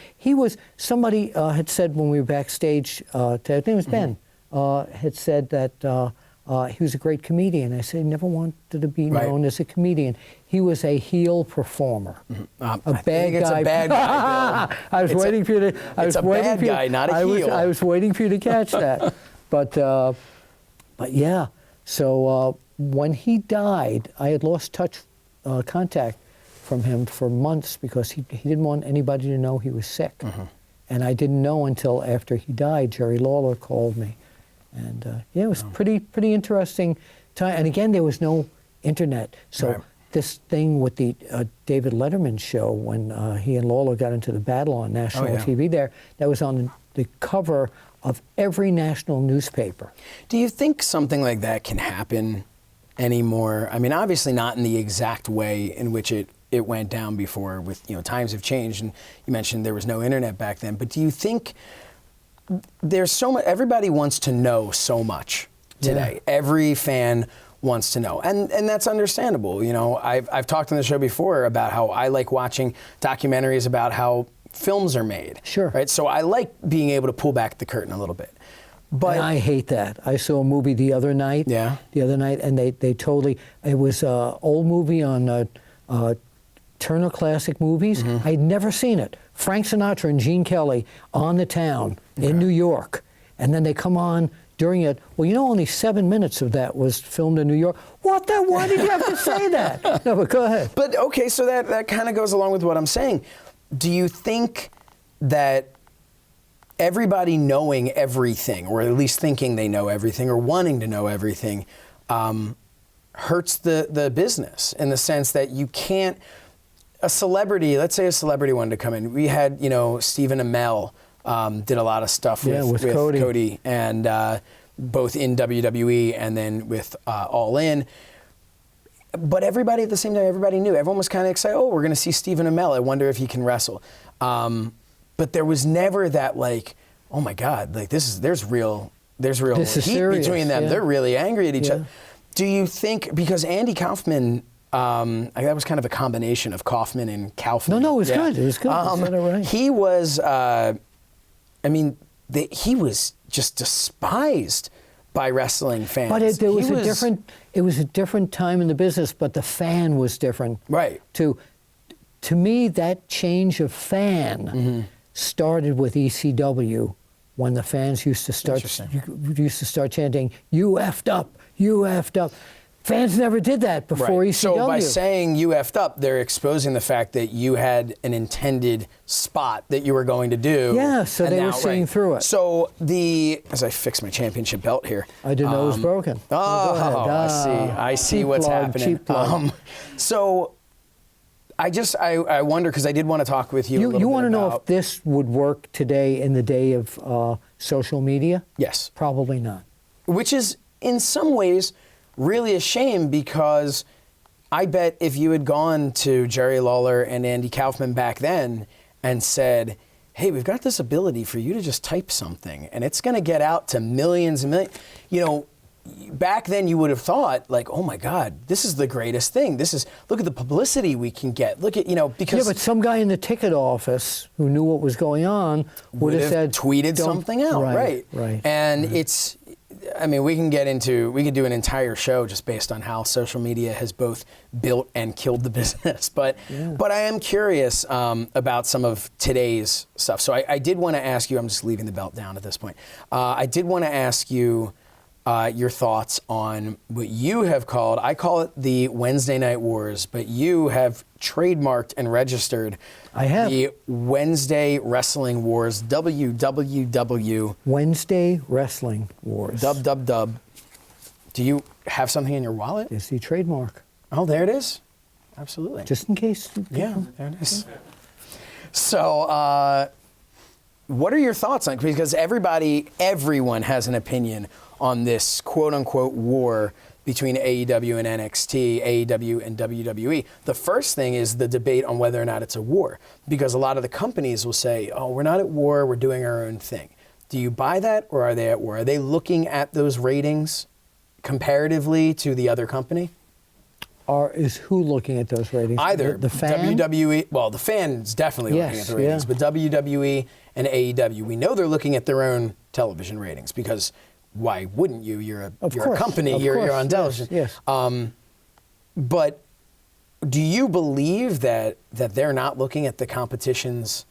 [SPEAKER 2] Somebody had said when we were backstage, I think it was Ben, had said that he was a great comedian. I said he never wanted to be known as a comedian. He was a heel performer, a bad guy.
[SPEAKER 1] It's a bad guy, Bill.
[SPEAKER 2] I was waiting for you to.
[SPEAKER 1] It's a bad guy, not a heel.
[SPEAKER 2] I was waiting for you to catch that, but yeah. So when he died, I had lost contact from him for months because he didn't want anybody to know he was sick, and I didn't know until after he died. Jerry Lawler called me. And it was pretty interesting time. And again, there was no internet. So this thing with the David Letterman show, when he and Lawler got into the battle on national TV there, that was on the cover of every national newspaper.
[SPEAKER 1] Do you think something like that can happen anymore? I mean, obviously not in the exact way in which it went down before. With times have changed, and you mentioned there was no internet back then. But do you think there's so much? Everybody wants to know so much today. Yeah. Every fan wants to know, and that's understandable. I've talked on the show before about how I like watching documentaries about how films are made.
[SPEAKER 2] Sure.
[SPEAKER 1] Right. So I like being able to pull back the curtain a little bit. But
[SPEAKER 2] and I hate that. I saw a movie the other night.
[SPEAKER 1] Yeah.
[SPEAKER 2] The other night, and they totally. It was an old movie on Turner Classic Movies. I'd never seen it. Frank Sinatra and Gene Kelly on the town in New York. And then they come on during it. Well, only 7 minutes of that was filmed in New York. What the? Why did you have to say that? No, but go ahead.
[SPEAKER 1] But okay, so that kind of goes along with what I'm saying. Do you think that everybody knowing everything, or at least thinking they know everything, or wanting to know everything, hurts the business in the sense that you can't. A celebrity, let's say a celebrity wanted to come in. We had, Stephen Amell did a lot of stuff with Cody and both in WWE and then with All In. But everybody at the same time, everybody knew. Everyone was kind of excited. Oh, we're going to see Stephen Amell. I wonder if he can wrestle. But there was never that like, oh my God, like there's real heat
[SPEAKER 2] serious,
[SPEAKER 1] between them.
[SPEAKER 2] yeah.
[SPEAKER 1] They're really angry at each other. Do you think, because Andy Kaufman, that was kind of a combination of Kaufman and Kaufman.
[SPEAKER 2] No, it was good. It was good. You said it right.
[SPEAKER 1] He was, he was just despised by wrestling fans.
[SPEAKER 2] But it was a different time in the business, but the fan was different.
[SPEAKER 1] Right.
[SPEAKER 2] To me, that change of fan started with ECW, when the fans used to start chanting, "You effed up, you effed up." Fans never did that before ECW.
[SPEAKER 1] So by saying you effed up, they're exposing the fact that you had an intended spot that you were going to do.
[SPEAKER 2] Yeah, so they were seeing through it.
[SPEAKER 1] So as I fix my championship belt here.
[SPEAKER 2] I didn't know it was broken.
[SPEAKER 1] I see what's happening.
[SPEAKER 2] Cheap plug.
[SPEAKER 1] So I wonder, because I did want to talk with you a little bit.
[SPEAKER 2] You want to know if this would work today in the day of social media?
[SPEAKER 1] Yes.
[SPEAKER 2] Probably not.
[SPEAKER 1] Which is, in some ways, really a shame, because I bet if you had gone to Jerry Lawler and Andy Kaufman back then and said, hey, we've got this ability for you to just type something and it's going to get out to millions and millions, back then you would have thought, like, oh my God, this is the greatest thing. Look at the publicity we can get. Look at, because.
[SPEAKER 2] Yeah, but some guy in the ticket office who knew what was going on would have said,
[SPEAKER 1] tweeted something out. Right. And it's, we can do an entire show just based on how social media has both built and killed the business. But I am curious about some of today's stuff. So I did want to ask you, I'm just leaving the belt down at this point. I did want to ask you your thoughts on what you have called, I call it the Wednesday Night Wars, but you have trademarked and registered the Wednesday Wrestling Wars, WWW.
[SPEAKER 2] Wednesday Wrestling Wars.
[SPEAKER 1] Dub. Do you have something in your wallet?
[SPEAKER 2] It's the trademark.
[SPEAKER 1] Oh, there it is. Absolutely.
[SPEAKER 2] Just in case.
[SPEAKER 1] Yeah, there it is. So, what are your thoughts on it? Because everyone has an opinion on this quote-unquote war between AEW and NXT, AEW and WWE. The first thing is the debate on whether or not it's a war, because a lot of the companies will say, oh, we're not at war, we're doing our own thing. Do you buy that, or are they at war? Are they looking at those ratings comparatively to the other company?
[SPEAKER 2] Is who looking at those ratings?
[SPEAKER 1] Either.
[SPEAKER 2] The fan?
[SPEAKER 1] WWE, well, the fan's definitely looking at the ratings, but WWE and AEW, we know they're looking at their own television ratings, because why wouldn't you? You're a company, you're on television.
[SPEAKER 2] Yes.
[SPEAKER 1] But do you believe that they're not looking at the competition's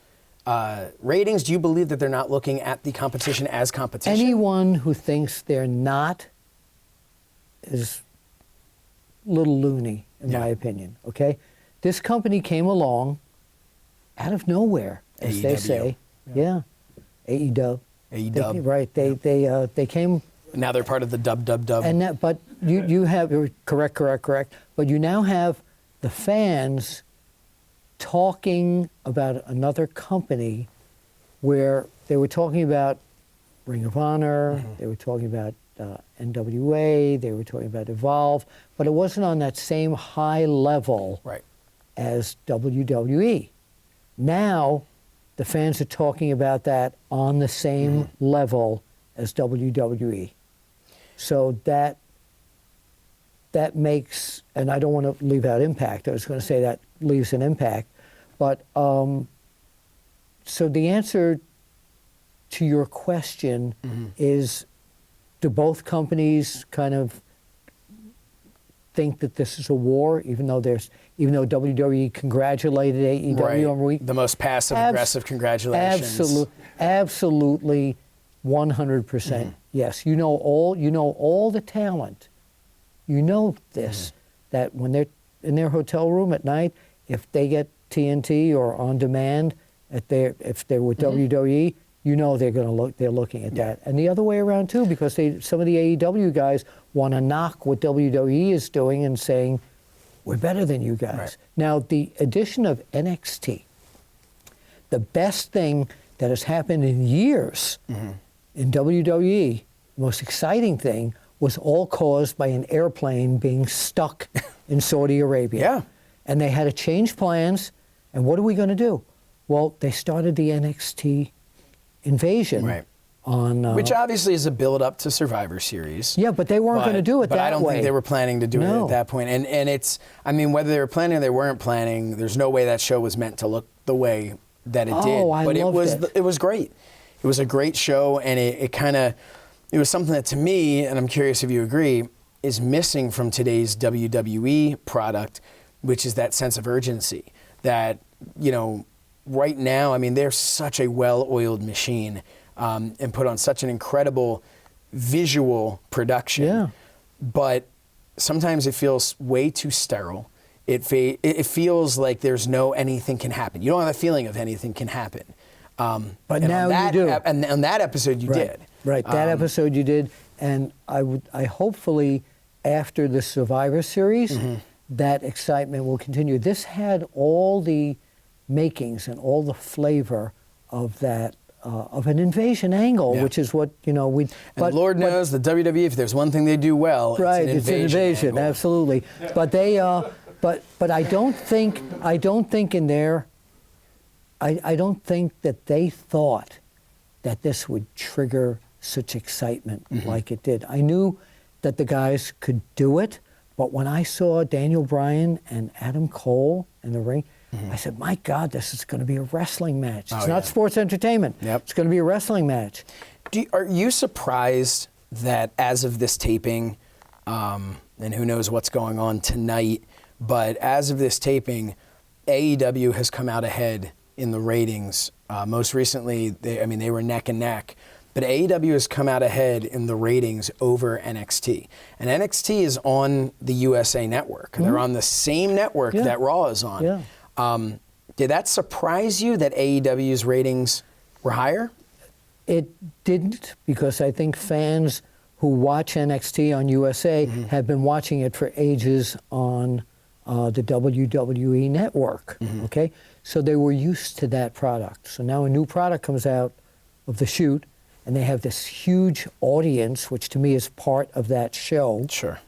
[SPEAKER 1] ratings? Do you believe that they're not looking at the competition as competition?
[SPEAKER 2] Anyone who thinks they're not is a little loony, in my opinion, okay? This company came along out of nowhere, as they say. Yeah. AEW. Right. They came.
[SPEAKER 1] Now they're part of the dub.
[SPEAKER 2] And but you have correct. But you now have the fans talking about another company, where they were talking about Ring of Honor, they were talking about NWA, they were talking about Evolve, but it wasn't on that same high level as WWE. Now, the fans are talking about that on the same level as WWE. So that makes, and I don't want to leave out Impact, I was going to say that leaves an impact, but so the answer to your question is, do both companies kind of think that this is a war, even though WWE congratulated AEW on week?
[SPEAKER 1] The most passive aggressive congratulations.
[SPEAKER 2] Absolutely 100%. Yes. You know all the talent. You know this, that when they're in their hotel room at night, if they get TNT or on demand, if they're with WWE, you know they're looking at that. And the other way around too, because some of the AEW guys want to knock what WWE is doing and saying, we're better than you guys.
[SPEAKER 1] Right.
[SPEAKER 2] Now, the addition of NXT, the best thing that has happened in years in WWE, the most exciting thing, was all caused by an airplane being stuck in Saudi Arabia.
[SPEAKER 1] Yeah.
[SPEAKER 2] And they had to change plans. And what are we going to do? Well, they started the NXT invasion.
[SPEAKER 1] Right.
[SPEAKER 2] Which
[SPEAKER 1] obviously is a build-up to Survivor Series.
[SPEAKER 2] Yeah, but they weren't going to do it that way.
[SPEAKER 1] But I don't think they were planning to do it at that point. And it's, I mean, whether they were planning or they weren't planning, there's no way that show was meant to look the way that it did.
[SPEAKER 2] But
[SPEAKER 1] it was great. It was a great show, and it was something that, to me, and I'm curious if you agree, is missing from today's WWE product, which is that sense of urgency. That, right now, I mean, they're such a well-oiled machine. And put on such an incredible visual production.
[SPEAKER 2] Yeah.
[SPEAKER 1] But sometimes it feels way too sterile. It feels like there's anything can happen. You don't have a feeling of anything can happen.
[SPEAKER 2] But now you do.
[SPEAKER 1] And on that episode you did.
[SPEAKER 2] Right, that episode you did. And I hopefully, after the Survivor Series, that excitement will continue. This had all the makings and all the flavor of that. Of an invasion angle, which is what we.
[SPEAKER 1] And Lord knows the WWE, if there's one thing they do well,
[SPEAKER 2] right,
[SPEAKER 1] it's an invasion angle.
[SPEAKER 2] Absolutely. But they, but I don't think in there. I don't think that they thought that this would trigger such excitement like it did. I knew that the guys could do it, but when I saw Daniel Bryan and Adam Cole in the ring. I said, my God, this is going to be a wrestling match. It's not sports entertainment.
[SPEAKER 1] Yep.
[SPEAKER 2] It's going to be a wrestling match.
[SPEAKER 1] Are you surprised that as of this taping, and who knows what's going on tonight, but as of this taping, AEW has come out ahead in the ratings. Most recently, they were neck and neck. But AEW has come out ahead in the ratings over NXT. And NXT is on the USA Network. They're on the same network that Raw is on.
[SPEAKER 2] Yeah.
[SPEAKER 1] Did that surprise you that AEW's ratings were higher?
[SPEAKER 2] It didn't, because I think fans who watch NXT on USA have been watching it for ages on the WWE Network. Okay, so they were used to that product. So now a new product comes out of the chute, and they have this huge audience, which to me is part of that show.
[SPEAKER 1] Sure.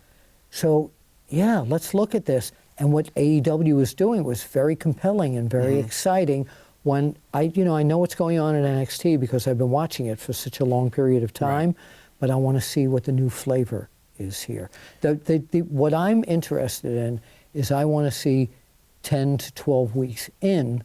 [SPEAKER 2] So yeah, let's look at this. And what AEW was doing was very compelling and very exciting. When I know what's going on in NXT because I've been watching it for such a long period of time, but I want to see what the new flavor is here. What I'm interested in is I want to see 10 to 12 weeks in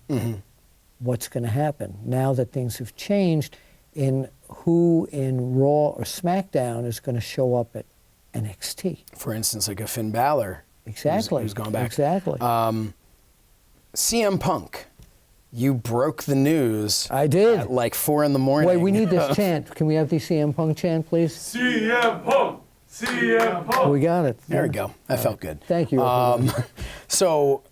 [SPEAKER 2] what's going to happen. Now that things have changed, in who in Raw or SmackDown is going to show up at NXT.
[SPEAKER 1] For instance, like a Finn Balor.
[SPEAKER 2] Exactly.
[SPEAKER 1] Who's gone back.
[SPEAKER 2] Exactly.
[SPEAKER 1] CM Punk, you broke the news.
[SPEAKER 2] I did.
[SPEAKER 1] At like 4 a.m.
[SPEAKER 2] Wait, we need this chant. Can we have the CM Punk chant, please?
[SPEAKER 5] CM Punk! CM Punk!
[SPEAKER 2] We got it.
[SPEAKER 1] There we go. That felt good.
[SPEAKER 2] Thank you.
[SPEAKER 1] So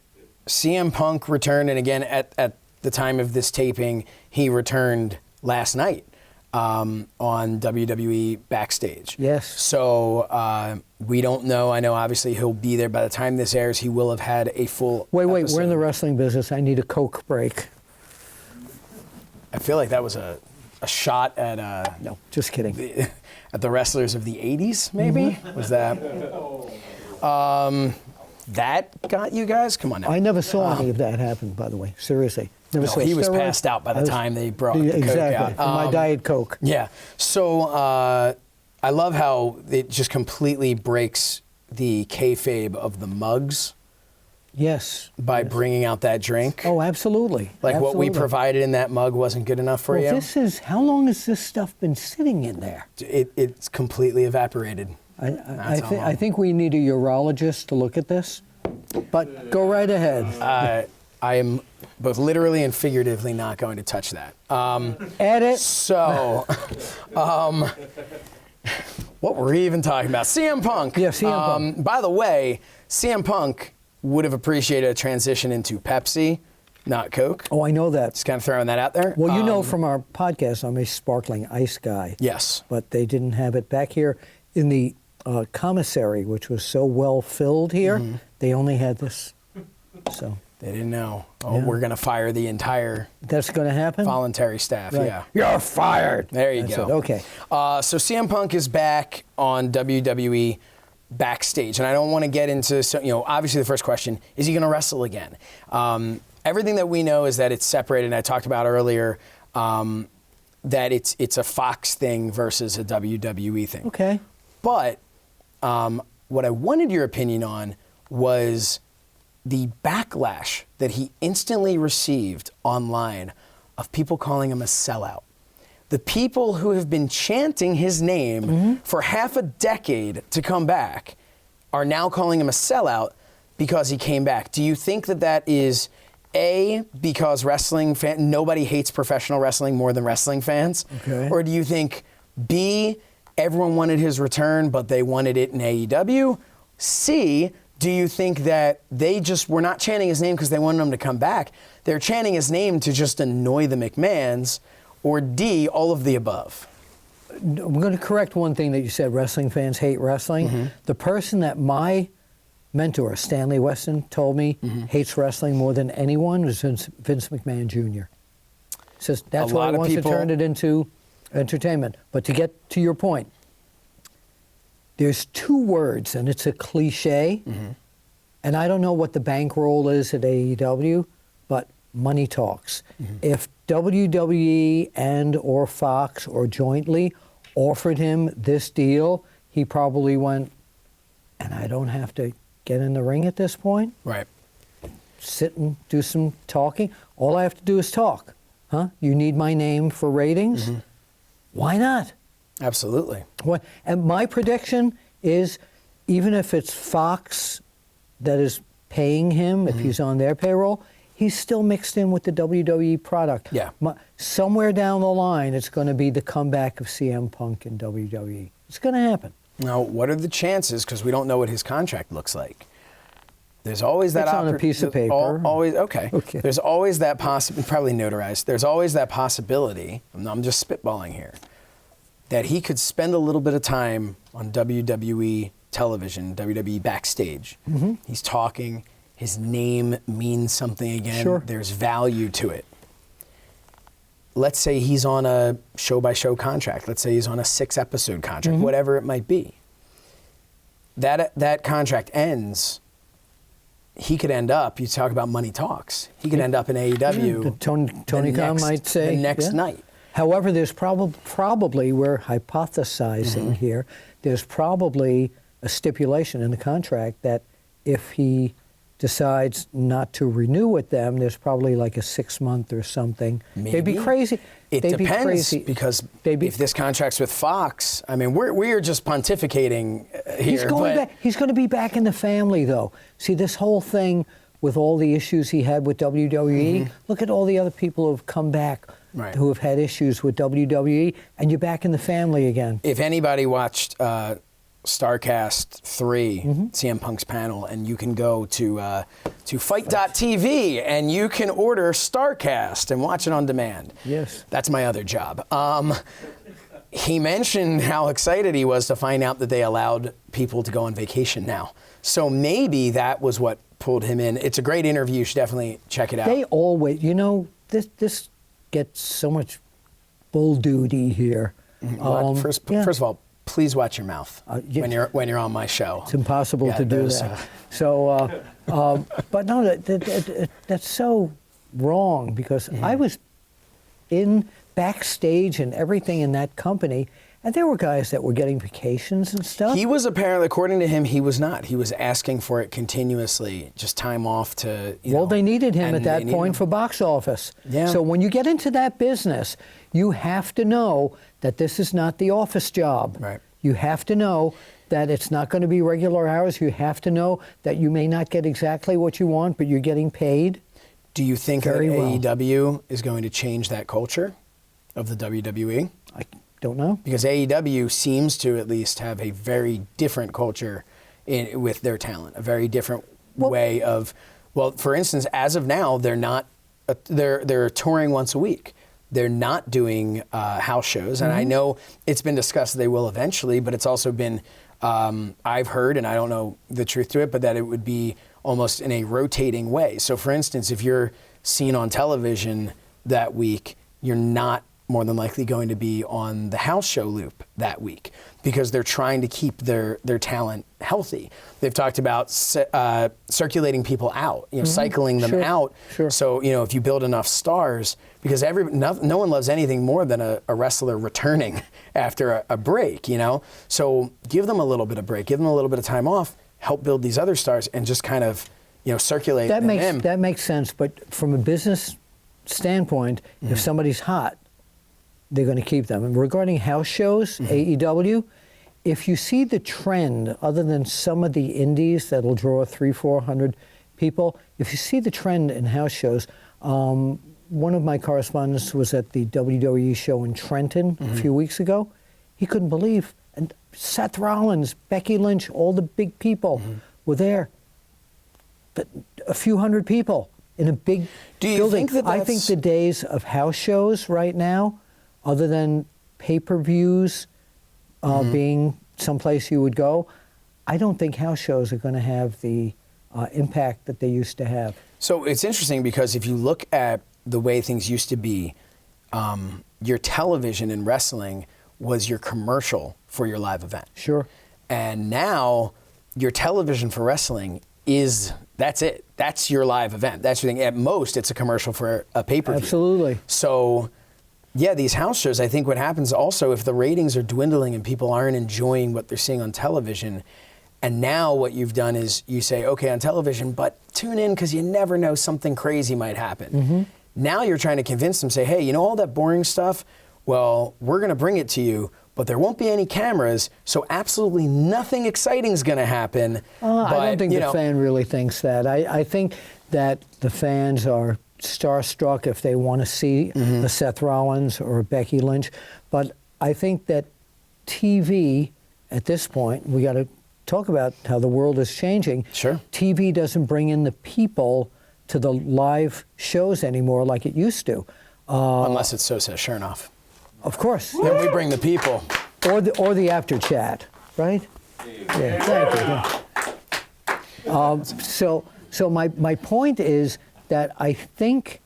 [SPEAKER 1] CM Punk returned, and again, at the time of this taping, he returned last night on WWE Backstage.
[SPEAKER 2] Yes.
[SPEAKER 1] So we don't know. I know obviously he'll be there. By the time this airs, he will have had a full
[SPEAKER 2] Wait,
[SPEAKER 1] episode.
[SPEAKER 2] we're in the wrestling business. I need a Coke break.
[SPEAKER 1] I feel like that was a shot at
[SPEAKER 2] No, just kidding.
[SPEAKER 1] at the wrestlers of the 80s, maybe? Was that? That got you guys? Come on now.
[SPEAKER 2] I never saw any of that happen, by the way. Seriously. Never saw
[SPEAKER 1] he was
[SPEAKER 2] steroids.
[SPEAKER 1] passed out by the time they brought the Coke
[SPEAKER 2] exactly.
[SPEAKER 1] out.
[SPEAKER 2] My Diet Coke.
[SPEAKER 1] Yeah. So I love how it just completely breaks the kayfabe of the mugs
[SPEAKER 2] Yes.
[SPEAKER 1] by bringing out that drink.
[SPEAKER 2] Oh, absolutely.
[SPEAKER 1] Like what we
[SPEAKER 2] Absolutely.
[SPEAKER 1] provided in that mug wasn't good enough for you?
[SPEAKER 2] This is, how long has this stuff been sitting in there?
[SPEAKER 1] It's completely evaporated.
[SPEAKER 2] I think we need a urologist to look at this, but go right ahead.
[SPEAKER 1] I am both literally and figuratively not going to touch that.
[SPEAKER 2] Edit.
[SPEAKER 1] So, what were we even talking about? CM Punk.
[SPEAKER 2] Yeah, CM Punk.
[SPEAKER 1] By the way, CM Punk would have appreciated a transition into Pepsi not Coke.
[SPEAKER 2] Oh, I know that.
[SPEAKER 1] Just kind of throwing that out there.
[SPEAKER 2] Well, you know from our podcast, I'm a sparkling ice guy.
[SPEAKER 1] Yes.
[SPEAKER 2] But they didn't have it back here in the commissary, which was so well filled here. They only had this. So
[SPEAKER 1] They didn't know. Oh,
[SPEAKER 2] Yeah.
[SPEAKER 1] we're going to fire the entire
[SPEAKER 2] that's going to happen?
[SPEAKER 1] voluntary staff.
[SPEAKER 2] Right.
[SPEAKER 1] Yeah.
[SPEAKER 2] You're fired.
[SPEAKER 1] There you
[SPEAKER 2] That's
[SPEAKER 1] go.
[SPEAKER 2] it. Okay.
[SPEAKER 1] So CM Punk is back on WWE backstage, and I don't want to get into, obviously the first question, is he going to wrestle again? Everything that we know is that it's separated, and I talked about earlier that it's a Fox thing versus a WWE thing.
[SPEAKER 2] Okay.
[SPEAKER 1] But what I wanted your opinion on was the backlash that he instantly received online of people calling him a sellout. The people who have been chanting his name for half a decade to come back are now calling him a sellout because he came back. Do you think that is A, because nobody hates professional wrestling more than wrestling fans?
[SPEAKER 2] Okay.
[SPEAKER 1] Or do you think B, everyone wanted his return, but they wanted it in AEW? C, do you think that they just were not chanting his name because they wanted him to come back? They're chanting his name to just annoy the McMahons? Or D, all of the above?
[SPEAKER 2] I'm going to correct one thing that you said, wrestling fans hate wrestling. The person that my mentor, Stanley Weston, told me hates wrestling more than anyone was Vince McMahon Jr. Says that's why he wants to turn it into entertainment. But to get to your point, there's two words, and it's a cliche, and I don't know what the bankroll is at AEW, but money talks. If WWE and or Fox or jointly offered him this deal, he probably went, and I don't have to get in the ring at this point?
[SPEAKER 1] Right.
[SPEAKER 2] Sit and do some talking? All I have to do is talk. Huh? You need my name for ratings? Why not?
[SPEAKER 1] Absolutely.
[SPEAKER 2] And my prediction is, even if it's Fox that is paying him, if he's on their payroll, he's still mixed in with the WWE product.
[SPEAKER 1] Yeah.
[SPEAKER 2] Somewhere down the line, it's going to be the comeback of CM Punk in WWE. It's going to happen.
[SPEAKER 1] Now, what are the chances? Because we don't know what his contract looks like. There's always that
[SPEAKER 2] It's on a piece of paper.
[SPEAKER 1] Always okay.
[SPEAKER 2] Okay.
[SPEAKER 1] There's always that probably notarized. There's always that possibility. I'm just spitballing here, that he could spend a little bit of time on WWE television, WWE backstage. He's talking. His name means something again.
[SPEAKER 2] Sure.
[SPEAKER 1] There's value to it. Let's say he's on a show-by-show contract. Let's say he's on a 6-episode contract, whatever it might be. That contract ends. He could end up, you talk about money talks, he could end up in AEW.
[SPEAKER 2] Tony Khan might say.
[SPEAKER 1] The next night.
[SPEAKER 2] However, there's probably, we're hypothesizing here, there's probably a stipulation in the contract that if he decides not to renew with them, there's probably like a 6-month or something.
[SPEAKER 1] Maybe.
[SPEAKER 2] They'd be crazy.
[SPEAKER 1] It
[SPEAKER 2] They'd
[SPEAKER 1] depends,
[SPEAKER 2] be crazy.
[SPEAKER 1] because if this contract's with Fox, I mean, we are just pontificating here.
[SPEAKER 2] He's going back. He's going to be back in the family, though. See, this whole thing with all the issues he had with WWE, look at all the other people who have come back who have had issues with WWE, and you're back in the family again.
[SPEAKER 1] If anybody watched StarCast 3, CM Punk's panel, and you can go to fight.tv and you can order StarCast and watch it on demand.
[SPEAKER 2] Yes.
[SPEAKER 1] That's my other job. He mentioned how excited he was to find out that they allowed people to go on vacation now. So maybe that was what pulled him in. It's a great interview. You should definitely check it out.
[SPEAKER 2] They always, this gets so much bull duty here.
[SPEAKER 1] First of all, please watch your mouth when you're on my show.
[SPEAKER 2] It's impossible to do that. So, but no, that's so wrong, because I was in backstage and everything in that company, and there were guys that were getting vacations and stuff.
[SPEAKER 1] He was apparently, according to him, he was not. He was asking for it continuously, just time off to,
[SPEAKER 2] they needed him at that point for box office.
[SPEAKER 1] Yeah.
[SPEAKER 2] So when you get into that business, you have to know that this is not the office job.
[SPEAKER 1] Right.
[SPEAKER 2] You have to know that it's not going to be regular hours. You have to know that you may not get exactly what you want, but you're getting paid.
[SPEAKER 1] Do you think that AEW is going to change that culture of the WWE?
[SPEAKER 2] I don't know.
[SPEAKER 1] Because AEW seems to at least have a very different culture with their talent, a very different way of, for instance, as of now, they're not they're touring once a week. They're not doing house shows, and I know it's been discussed they will eventually, but it's also been, I've heard, and I don't know the truth to it, but that it would be almost in a rotating way. So for instance, if you're seen on television that week, you're not more than likely going to be on the house show loop that week because they're trying to keep their talent healthy. They've talked about circulating people out, cycling them out.
[SPEAKER 2] Sure.
[SPEAKER 1] So, if you build enough stars, because no one loves anything more than a wrestler returning after a break, So give them a little bit of break, give them a little bit of time off, help build these other stars and just kind of, circulate them in.
[SPEAKER 2] That makes sense, but from a business standpoint, if somebody's hot, they're going to keep them. And regarding house shows, AEW, if you see the trend, other than some of the indies that'll draw 300-400 people, if you see the trend in house shows, one of my correspondents was at the WWE show in Trenton a few weeks ago. He couldn't believe, and Seth Rollins, Becky Lynch, all the big people were there. But a few hundred people in a big building. I think the days of house shows right now, other than pay-per-views being someplace you would go, I don't think house shows are going to have the impact that they used to have.
[SPEAKER 1] So it's interesting because if you look at the way things used to be, your television in wrestling was your commercial for your live event.
[SPEAKER 2] Sure.
[SPEAKER 1] And now your television for wrestling that's it. That's your live event. That's your thing. At most, it's a commercial for a pay-per-view.
[SPEAKER 2] Absolutely.
[SPEAKER 1] So, yeah, these house shows, I think what happens also if the ratings are dwindling and people aren't enjoying what they're seeing on television, and now what you've done is you say, okay, on television, but tune in because you never know, something crazy might happen. Now you're trying to convince them, say, hey, all that boring stuff, well, we're going to bring it to you, but there won't be any cameras, so absolutely nothing exciting is going to happen.
[SPEAKER 2] I don't think the fan really thinks that. I think that the fans are starstruck if they want to see a Seth Rollins or a Becky Lynch. But I think that TV, at this point, we got to talk about how the world is changing.
[SPEAKER 1] Sure.
[SPEAKER 2] TV doesn't bring in the people to the live shows anymore like it used to.
[SPEAKER 1] Unless it's So Says Shernoff.
[SPEAKER 2] Of course.
[SPEAKER 1] Then we bring the people.
[SPEAKER 2] Or the Apter chat, right? Yeah, thank you. So my point is that I think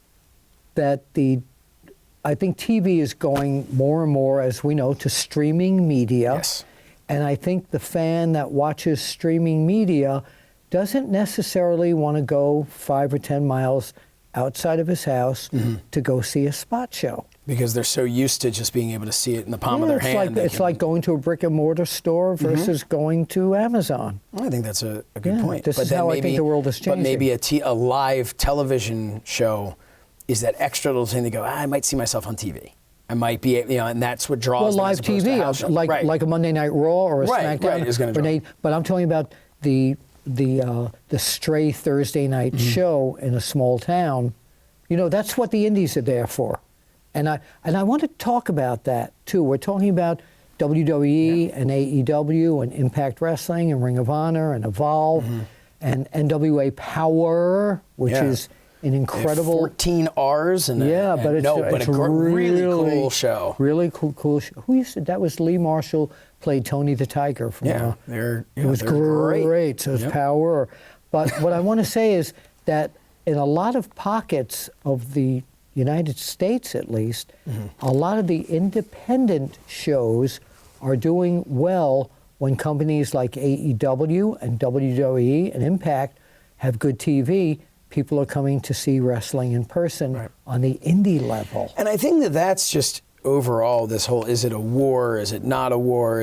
[SPEAKER 2] TV is going more and more, as we know, to streaming media.
[SPEAKER 1] Yes.
[SPEAKER 2] And I think the fan that watches streaming media doesn't necessarily want to go 5 or 10 miles outside of his house to go see a spot show.
[SPEAKER 1] Because they're so used to just being able to see it in the palm of their hand.
[SPEAKER 2] It's like going to a brick and mortar store versus going to Amazon.
[SPEAKER 1] I think that's a good point.
[SPEAKER 2] This is how I think the world is changing.
[SPEAKER 1] But maybe a live television show is that extra little thing to go, I might see myself on TV. I might be, and that's what draws
[SPEAKER 2] live
[SPEAKER 1] them as opposed to
[SPEAKER 2] TV,
[SPEAKER 1] house
[SPEAKER 2] like a Monday Night Raw or a SmackDown.
[SPEAKER 1] Right, is going to draw.
[SPEAKER 2] But I'm talking about the stray Thursday night show in a small town. That's what the indies are there for. And I want to talk about that, too. We're talking about WWE and AEW and Impact Wrestling and Ring of Honor and Evolve and NWA Power, which is an incredible...
[SPEAKER 1] 14 Rs and it's a really cool show.
[SPEAKER 2] Really cool show. Who used to... That was Lee Marshall, played Tony the Tiger. From,
[SPEAKER 1] it
[SPEAKER 2] was great. So it's Power. But what I want to say is that in a lot of pockets of the United States, at least, a lot of the independent shows are doing well when companies like AEW and WWE and Impact have good TV. People are coming to see wrestling in person on the indie level.
[SPEAKER 1] And I think that's just overall this whole, is it a war, is it not a war,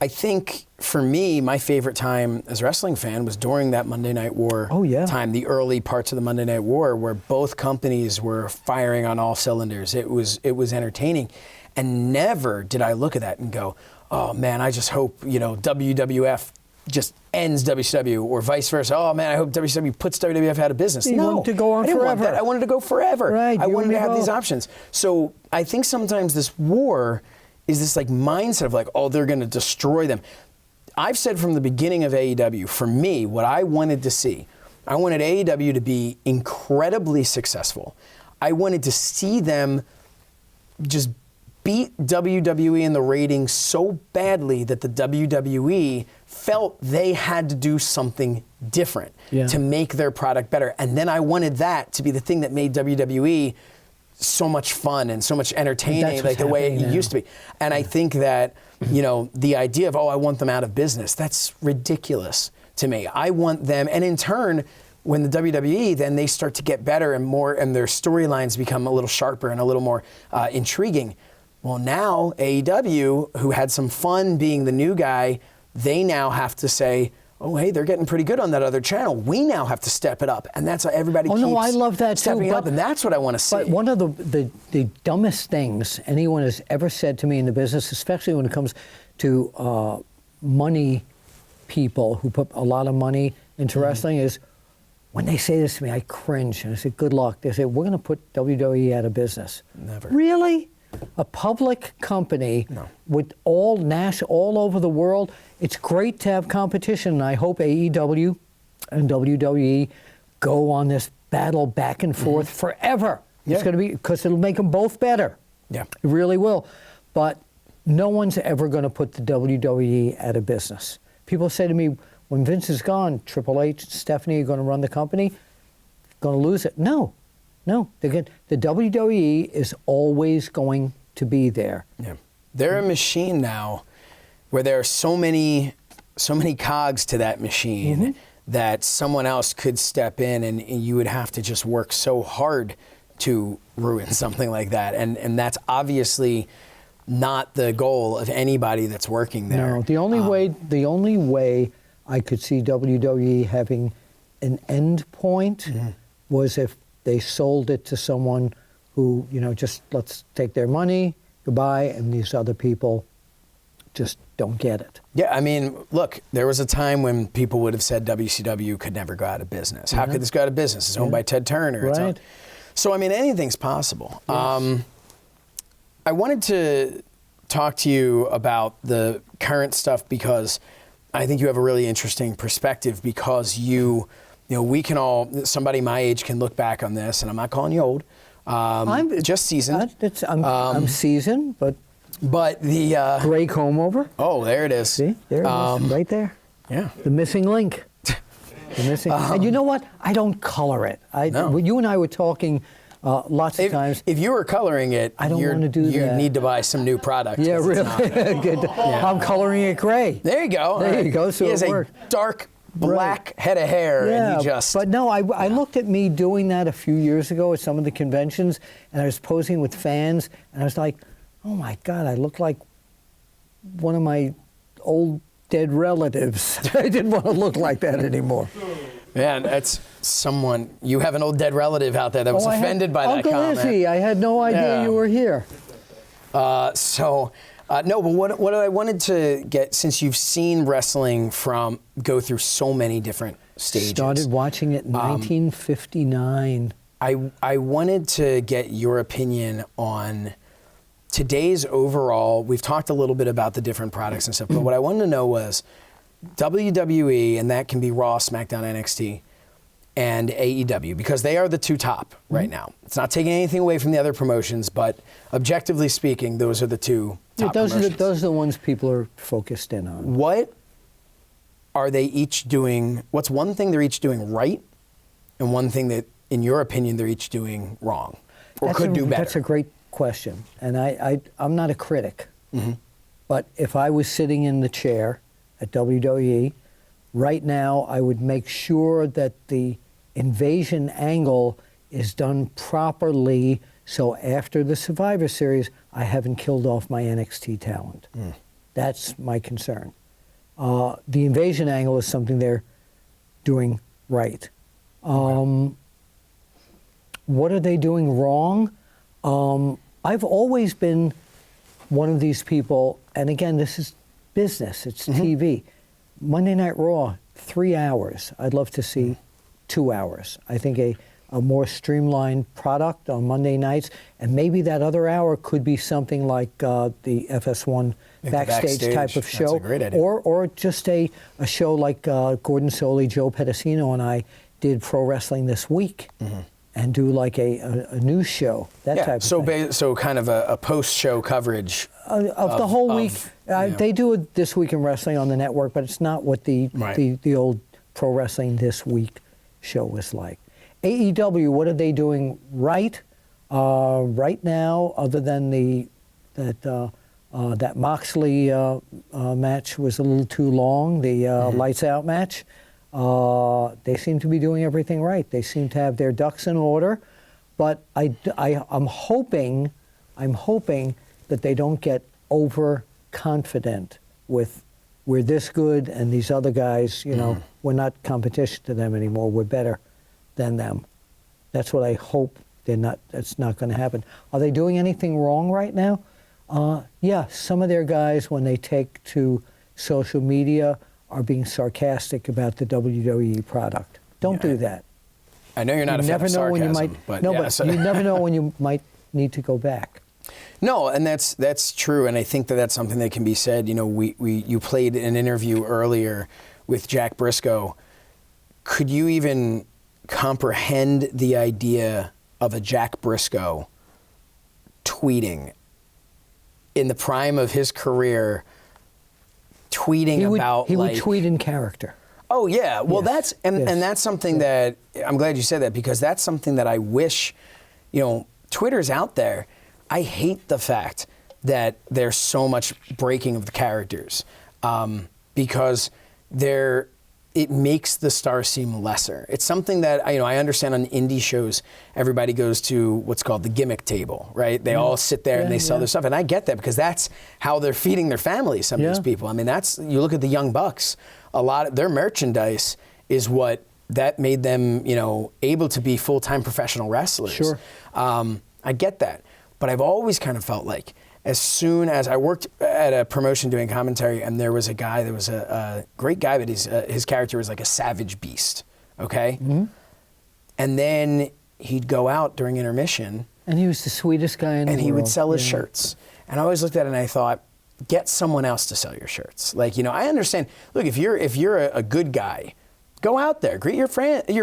[SPEAKER 1] I think for me, my favorite time as a wrestling fan was during that Monday Night War time, the early parts of the Monday Night War where both companies were firing on all cylinders. It was entertaining. And never did I look at that and go, oh man, I just hope, WWF just ends WCW or vice versa. Oh man, I hope WCW puts WWF out of business.
[SPEAKER 2] You wanted to go on
[SPEAKER 1] I didn't
[SPEAKER 2] forever.
[SPEAKER 1] Want that. I wanted to go forever.
[SPEAKER 2] Right,
[SPEAKER 1] I wanted to have these options. So I think sometimes this war is this mindset of they're going to destroy them. I've said from the beginning of AEW, for me, what I wanted to see, I wanted AEW to be incredibly successful. I wanted to see them just beat WWE in the ratings so badly that the WWE felt they had to do something different to make their product better. And then I wanted that to be the thing that made WWE so much fun and so much entertaining, like the way it used to be. And I think that, you know, the idea of, I want them out of business, that's ridiculous to me. I want them, and in turn, when the WWE, then they start to get better and more, and their storylines become a little sharper and a little more intriguing. Well, now AEW, who had some fun being the new guy, they now have to say, oh, hey, they're getting pretty good on that other channel. We now have to step it up. And that's how everybody keeps
[SPEAKER 2] I love that
[SPEAKER 1] stepping
[SPEAKER 2] too,
[SPEAKER 1] up, and that's what I want to see.
[SPEAKER 2] But one of the dumbest things anyone has ever said to me in the business, especially when it comes to money people who put a lot of money into wrestling, is when they say this to me, I cringe. And I say, good luck. They say, we're going to put WWE out of business.
[SPEAKER 1] Never.
[SPEAKER 2] Really? A public company with all over the world. It's great to have competition, and I hope AEW and WWE go on this battle back and forth forever. It's going to be, because it'll make them both better.
[SPEAKER 1] Yeah,
[SPEAKER 2] it really will. But no one's ever going to put the WWE out of business. People say to me, when Vince is gone, Triple H, Stephanie are going to run the company, going to lose it. No. The WWE is always going to be there. Yeah.
[SPEAKER 1] They're a machine now where there are so many cogs to that machine that someone else could step in and you would have to just work so hard to ruin something like that. And that's obviously not the goal of anybody that's working there.
[SPEAKER 2] No, the only way I could see WWE having an end point was if they sold it to someone who, just let's take their money, goodbye, and these other people just don't get it.
[SPEAKER 1] Yeah, I mean, look, there was a time when people would have said WCW could never go out of business. How could this go out of business? It's owned by Ted Turner.
[SPEAKER 2] Right.
[SPEAKER 1] So, I mean, anything's possible.
[SPEAKER 2] Yes.
[SPEAKER 1] I wanted to talk to you about the current stuff because I think you have a really interesting perspective because we can all, somebody my age can look back on this, and I'm not calling you old, I'm just seasoned.
[SPEAKER 2] I'm seasoned, but
[SPEAKER 1] the...
[SPEAKER 2] gray comb over.
[SPEAKER 1] Oh, there it is.
[SPEAKER 2] See, there it is, right there.
[SPEAKER 1] Yeah.
[SPEAKER 2] The missing link. And you know what? I don't color it. You and I were talking lots of times.
[SPEAKER 1] If you were coloring it,
[SPEAKER 2] I don't want to do that.
[SPEAKER 1] You need to buy some new product.
[SPEAKER 2] Yeah, really. Good. Yeah. I'm coloring it gray.
[SPEAKER 1] There you go.
[SPEAKER 2] There you go. So
[SPEAKER 1] he has a dark black head of hair, and he just...
[SPEAKER 2] But no, I looked at me doing that a few years ago at some of the conventions, and I was posing with fans, and I was like, oh my God, I look like one of my old dead relatives. I didn't want to look like that anymore.
[SPEAKER 1] Man, that's someone... You have an old dead relative out there that was offended by that comment.
[SPEAKER 2] Uncle Izzy, I had no idea you were here.
[SPEAKER 1] No, but what I wanted to get, since you've seen wrestling go through so many different stages.
[SPEAKER 2] Started watching it in 1959.
[SPEAKER 1] I wanted to get your opinion on today's overall. We've talked a little bit about the different products and stuff, but what I wanted to know was WWE, and that can be Raw, SmackDown, NXT, and AEW, because they are the two top right now. It's not taking anything away from the other promotions, but objectively speaking, those are the two top promotions.
[SPEAKER 2] Those are the ones people are focused in on.
[SPEAKER 1] What are they each doing? What's one thing they're each doing right, and one thing that, in your opinion, they're each doing wrong, or could do better?
[SPEAKER 2] That's a great question, and I'm not a critic, but if I was sitting in the chair at WWE, right now I would make sure that the invasion angle is done properly, so after the Survivor Series, I haven't killed off my NXT talent. That's my concern. The invasion angle is something they're doing right. What are they doing wrong? I've always been one of these people, and again, this is business, it's TV. Monday Night Raw, 3 hours. I'd love to see 2 hours. I think a more streamlined product on Monday nights, and maybe that other hour could be something like the FS1 backstage type of show.
[SPEAKER 1] That's a great idea.
[SPEAKER 2] Or just a show like Gordon Soley, Joe Pedicino, and I did Pro Wrestling This Week. and do like a news show, that type of thing.
[SPEAKER 1] So kind of a post-show coverage
[SPEAKER 2] of the whole week. They do it This Week in Wrestling on the network, but it's not what the old Pro Wrestling This Week show was like. AEW, what are they doing right now, other than that Moxley match was a little too long, the Lights Out match? They seem to be doing everything right. They seem to have their ducks in order, but I'm hoping that they don't get overconfident with we're this good and these other guys, we're not competition to them anymore. We're better than them. That's what I hope. That's not going to happen. Are they doing anything wrong right now? Yeah, some of their guys, when they take to social media, are being sarcastic about the WWE product. Don't do that.
[SPEAKER 1] I know you're not a fan of sarcasm, but
[SPEAKER 2] you never know when you might need to go back.
[SPEAKER 1] No, and that's true, and I think that's something that can be said. You played an interview earlier with Jack Briscoe. Could you even comprehend the idea of a Jack Briscoe tweeting in the prime of his career, tweeting
[SPEAKER 2] he would tweet in character.
[SPEAKER 1] Oh yeah, well that's something that I'm glad you said that, because that's something that I wish, Twitter's out there. I hate the fact that there's so much breaking of the characters, because it makes the star seem lesser. It's something that I understand on indie shows, everybody goes to what's called the gimmick table, right? They all sit there and they sell their stuff, and I get that, because that's how they're feeding their families. Some of these people. I mean, you look at the Young Bucks. A lot of their merchandise is what that made them, able to be full-time professional wrestlers.
[SPEAKER 2] Sure.
[SPEAKER 1] I get that, but I've always kind of felt like, as soon as I worked at a promotion doing commentary, and there was a great guy, but his character was like a savage beast, okay? Mm-hmm. And then he'd go out during intermission.
[SPEAKER 2] And he was the sweetest guy in the world.
[SPEAKER 1] And he would sell his shirts. And I always looked at it and I thought, get someone else to sell your shirts. Like, I understand. Look, if you're a good guy, go out there, greet your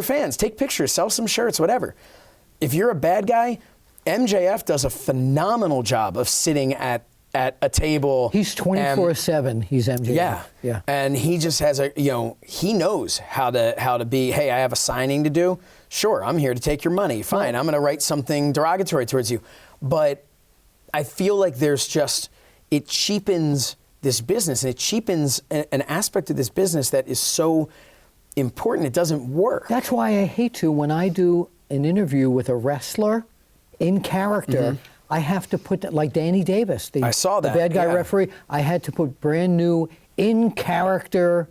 [SPEAKER 1] fans, take pictures, sell some shirts, whatever. If you're a bad guy, MJF does a phenomenal job of sitting at a table.
[SPEAKER 2] He's 24/7. He's MJF.
[SPEAKER 1] Yeah. And he just has he knows how to be, hey, I have a signing to do. Sure, I'm here to take your money. Fine, I'm going to write something derogatory towards you. But I feel like it cheapens this business, and it cheapens an aspect of this business that is so important. It doesn't work.
[SPEAKER 2] That's why I hate to, when I do an interview with a wrestler in character, I have to put that, like Danny Davis,
[SPEAKER 1] I saw that,
[SPEAKER 2] the bad guy referee. I had to put brand new in character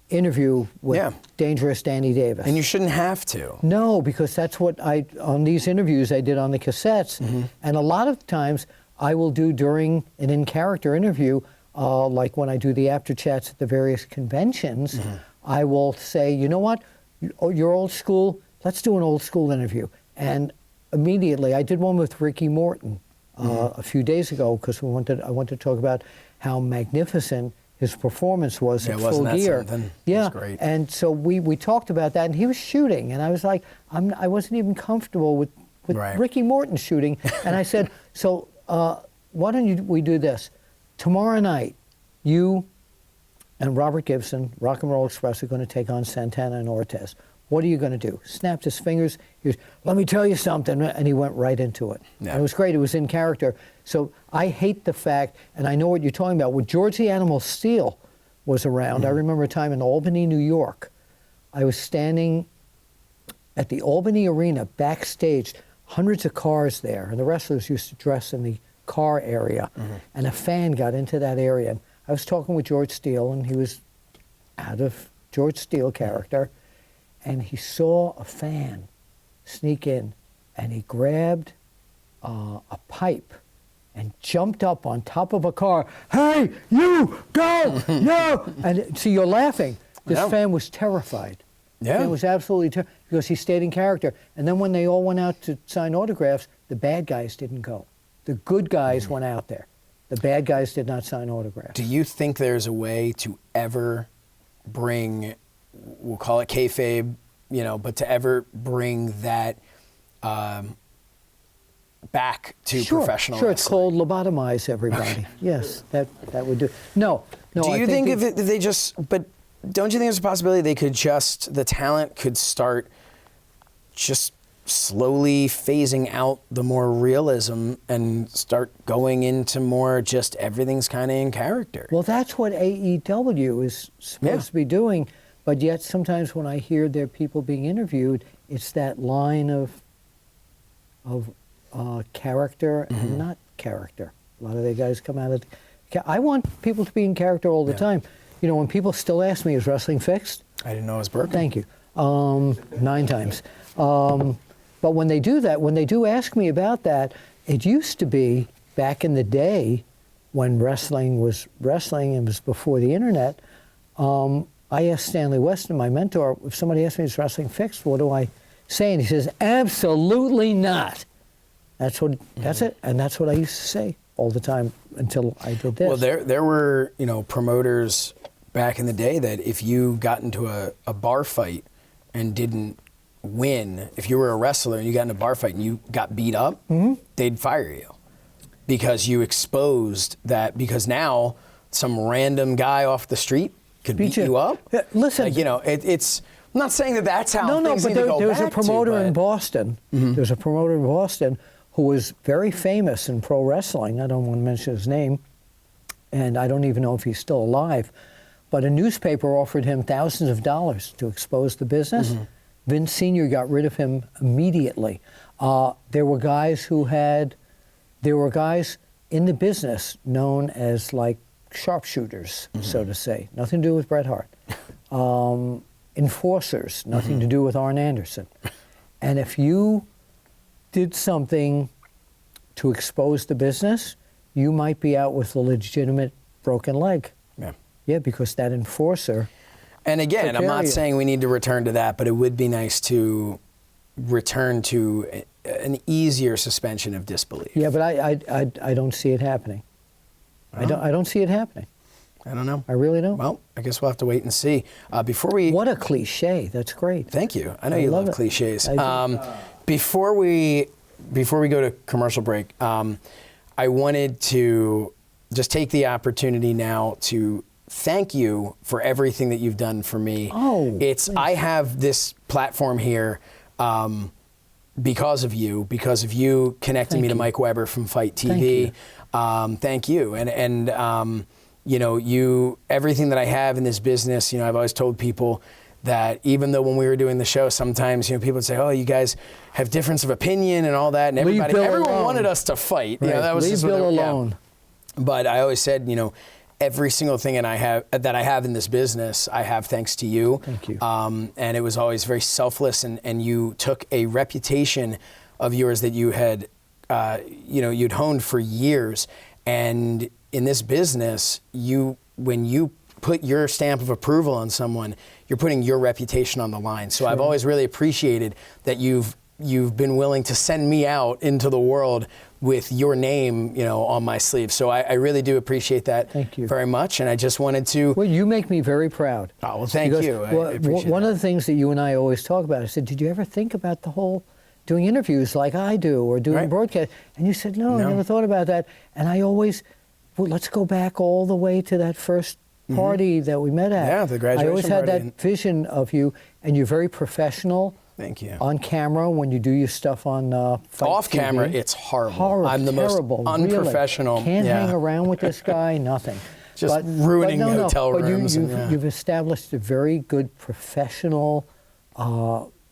[SPEAKER 2] interview with Dangerous Danny Davis.
[SPEAKER 1] And you shouldn't have to.
[SPEAKER 2] No, because that's what on these interviews I did on the cassettes, and a lot of times I will do during an in character interview, like when I do the after chats at the various conventions, I will say, you know what, you're old school. Let's do an old school interview. And immediately, I did one with Ricky Morton a few days ago, because I wanted to talk about how magnificent his performance was at Full Gear.
[SPEAKER 1] Yeah, was great.
[SPEAKER 2] And so we talked about that, and he was shooting, and I was like, I wasn't even comfortable with Ricky Morton shooting, and I said, so why don't we do this? Tomorrow night, you and Robert Gibson, Rock and Roll Express, are going to take on Santana and Ortiz. What are you going to do? Snapped his fingers. He was, let me tell you something. And he went right into it. Yeah. And it was great. It was in character. So I hate the fact, and I know what you're talking about, when George the Animal Steel was around, I remember a time in Albany, New York. I was standing at the Albany Arena backstage, hundreds of cars there, and the wrestlers used to dress in the car area. And a fan got into that area. And I was talking with George Steele, and he was out of George Steele character. And he saw a fan sneak in, and he grabbed a pipe and jumped up on top of a car. Hey, you, go, no! And so you're laughing. This fan was terrified. The fan was absolutely terrified, because he stayed in character. And then when they all went out to sign autographs, the bad guys didn't go. The good guys went out there. The bad guys did not sign autographs.
[SPEAKER 1] Do you think there's a way to ever bring, we'll call it kayfabe, but to ever bring that back to
[SPEAKER 2] Sure,
[SPEAKER 1] professional
[SPEAKER 2] sure.
[SPEAKER 1] wrestling.
[SPEAKER 2] It's called lobotomize everybody. Yes, that would do. No.
[SPEAKER 1] Do
[SPEAKER 2] I
[SPEAKER 1] you think if they just, but don't you think there's a possibility they could just, the talent could start just slowly phasing out the more realism and start going into more just everything's kind of in character?
[SPEAKER 2] Well, that's what AEW is supposed to be doing, but yet sometimes when I hear their people being interviewed, it's that line of character and not character. A lot of the guys come out of. I want people to be in character all the time. You know, when people still ask me, "Is wrestling fixed?"
[SPEAKER 1] I didn't know it was broken.
[SPEAKER 2] Thank you. 9 times. But when they do that, when they do ask me about that, it used to be back in the day when wrestling was wrestling and was before the internet. I asked Stanley Weston, my mentor, if somebody asked me, "Is wrestling fixed?" What do I say? And he says, "Absolutely not." That's it, and that's what I used to say all the time until I did this.
[SPEAKER 1] Well, there were promoters back in the day that if you got into a bar fight and didn't win, if you were a wrestler and you got in a bar fight and you got beat up, they'd fire you because you exposed that. Because now some random guy off the street could beat you up.
[SPEAKER 2] Listen,
[SPEAKER 1] it's. I'm not saying that that's how things
[SPEAKER 2] but
[SPEAKER 1] need to go
[SPEAKER 2] there was a
[SPEAKER 1] back
[SPEAKER 2] promoter
[SPEAKER 1] to,
[SPEAKER 2] in Boston. There's a promoter in Boston who was very famous in pro wrestling. I don't want to mention his name, and I don't even know if he's still alive. But a newspaper offered him thousands of dollars to expose the business. Vince Sr. got rid of him immediately. There were guys in the business known as like sharpshooters, so to say. Nothing to do with Bret Hart. Enforcers, nothing to do with Arn Anderson. And if you did something to expose the business, you might be out with a legitimate broken leg. Yeah, because that enforcer.
[SPEAKER 1] And again, I'm not saying we need to return to that, but it would be nice to return to an easier suspension of disbelief.
[SPEAKER 2] Yeah, but I don't see it happening. I don't see it happening.
[SPEAKER 1] I don't know.
[SPEAKER 2] I really don't.
[SPEAKER 1] Well, I guess we'll have to wait and see.
[SPEAKER 2] What a cliche. That's great.
[SPEAKER 1] Thank you. I know you love cliches.
[SPEAKER 2] I do.
[SPEAKER 1] Before we go to commercial break, I wanted to just take the opportunity now to thank you for everything that you've done for me. I have this platform here because of you connecting me to Mike Weber from Fight TV. Thank you. And you everything that I have in this business, I've always told people that even though when we were doing the show, sometimes people would say, "Oh, you guys have difference of opinion and all that," and everyone wanted us to fight.
[SPEAKER 2] Right.
[SPEAKER 1] That was
[SPEAKER 2] Leave
[SPEAKER 1] just
[SPEAKER 2] Bill alone.
[SPEAKER 1] But I always said, every single thing that I have in this business, I have thanks to you.
[SPEAKER 2] Thank you.
[SPEAKER 1] And it was always very selfless, and you took a reputation of yours that you had, you'd honed for years, and in this business, when you put your stamp of approval on someone, you're putting your reputation on the line. So I've always really appreciated that you've been willing to send me out into the world with your name, on my sleeve. So I really do appreciate that.
[SPEAKER 2] Thank you
[SPEAKER 1] very much. And I just wanted to.
[SPEAKER 2] Well, you make me very proud.
[SPEAKER 1] Oh, well, thank you. I appreciate
[SPEAKER 2] one
[SPEAKER 1] that.
[SPEAKER 2] of the things that you and I always talk about, I said, did you ever think about the whole doing interviews like I do or doing broadcast? And you said, no, I never thought about that. And I always, let's go back all the way to that first party that we met at.
[SPEAKER 1] Yeah, the graduation
[SPEAKER 2] I always had
[SPEAKER 1] party.
[SPEAKER 2] that vision of you, and you're very professional.
[SPEAKER 1] Thank you.
[SPEAKER 2] On camera, when you do your stuff on Fight
[SPEAKER 1] Off
[SPEAKER 2] TV.
[SPEAKER 1] camera, it's horrible.
[SPEAKER 2] Horrible,
[SPEAKER 1] I'm the
[SPEAKER 2] terrible,
[SPEAKER 1] most unprofessional.
[SPEAKER 2] Really. Can't hang around with this guy, nothing.
[SPEAKER 1] Just ruining hotel rooms.
[SPEAKER 2] You've established a very good professional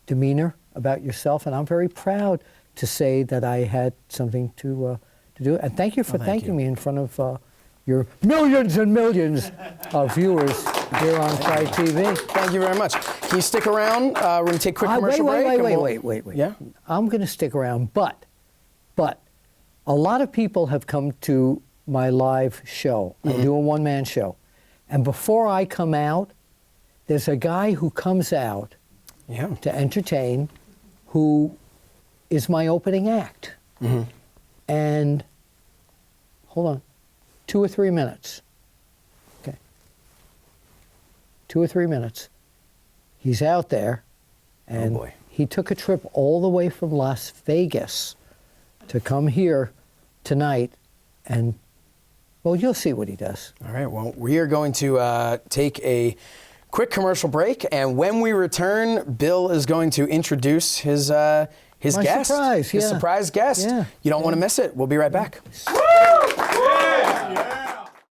[SPEAKER 2] demeanor about yourself, and I'm very proud to say that I had something to do. And thank you for thanking me in front of your millions and millions of viewers here on Fight TV.
[SPEAKER 1] Thank you very much. Can you stick around? We're going to take a quick commercial break.
[SPEAKER 2] Wait.
[SPEAKER 1] Yeah?
[SPEAKER 2] I'm going to stick around, but a lot of people have come to my live show. I do a one-man show. And before I come out, there's a guy who comes out to entertain who is my opening act. And, hold on, 2 or 3 minutes. Okay. 2 or 3 minutes. He's out there, and he took a trip all the way from Las Vegas to come here tonight, and, well, you'll see what he does.
[SPEAKER 1] All right, well, we are going to take a quick commercial break, and when we return, Bill is going to introduce his
[SPEAKER 2] My
[SPEAKER 1] guest.
[SPEAKER 2] surprise,
[SPEAKER 1] His
[SPEAKER 2] yeah.
[SPEAKER 1] surprise guest.
[SPEAKER 2] Yeah.
[SPEAKER 1] You don't want to miss it. We'll be right back.
[SPEAKER 5] Yeah.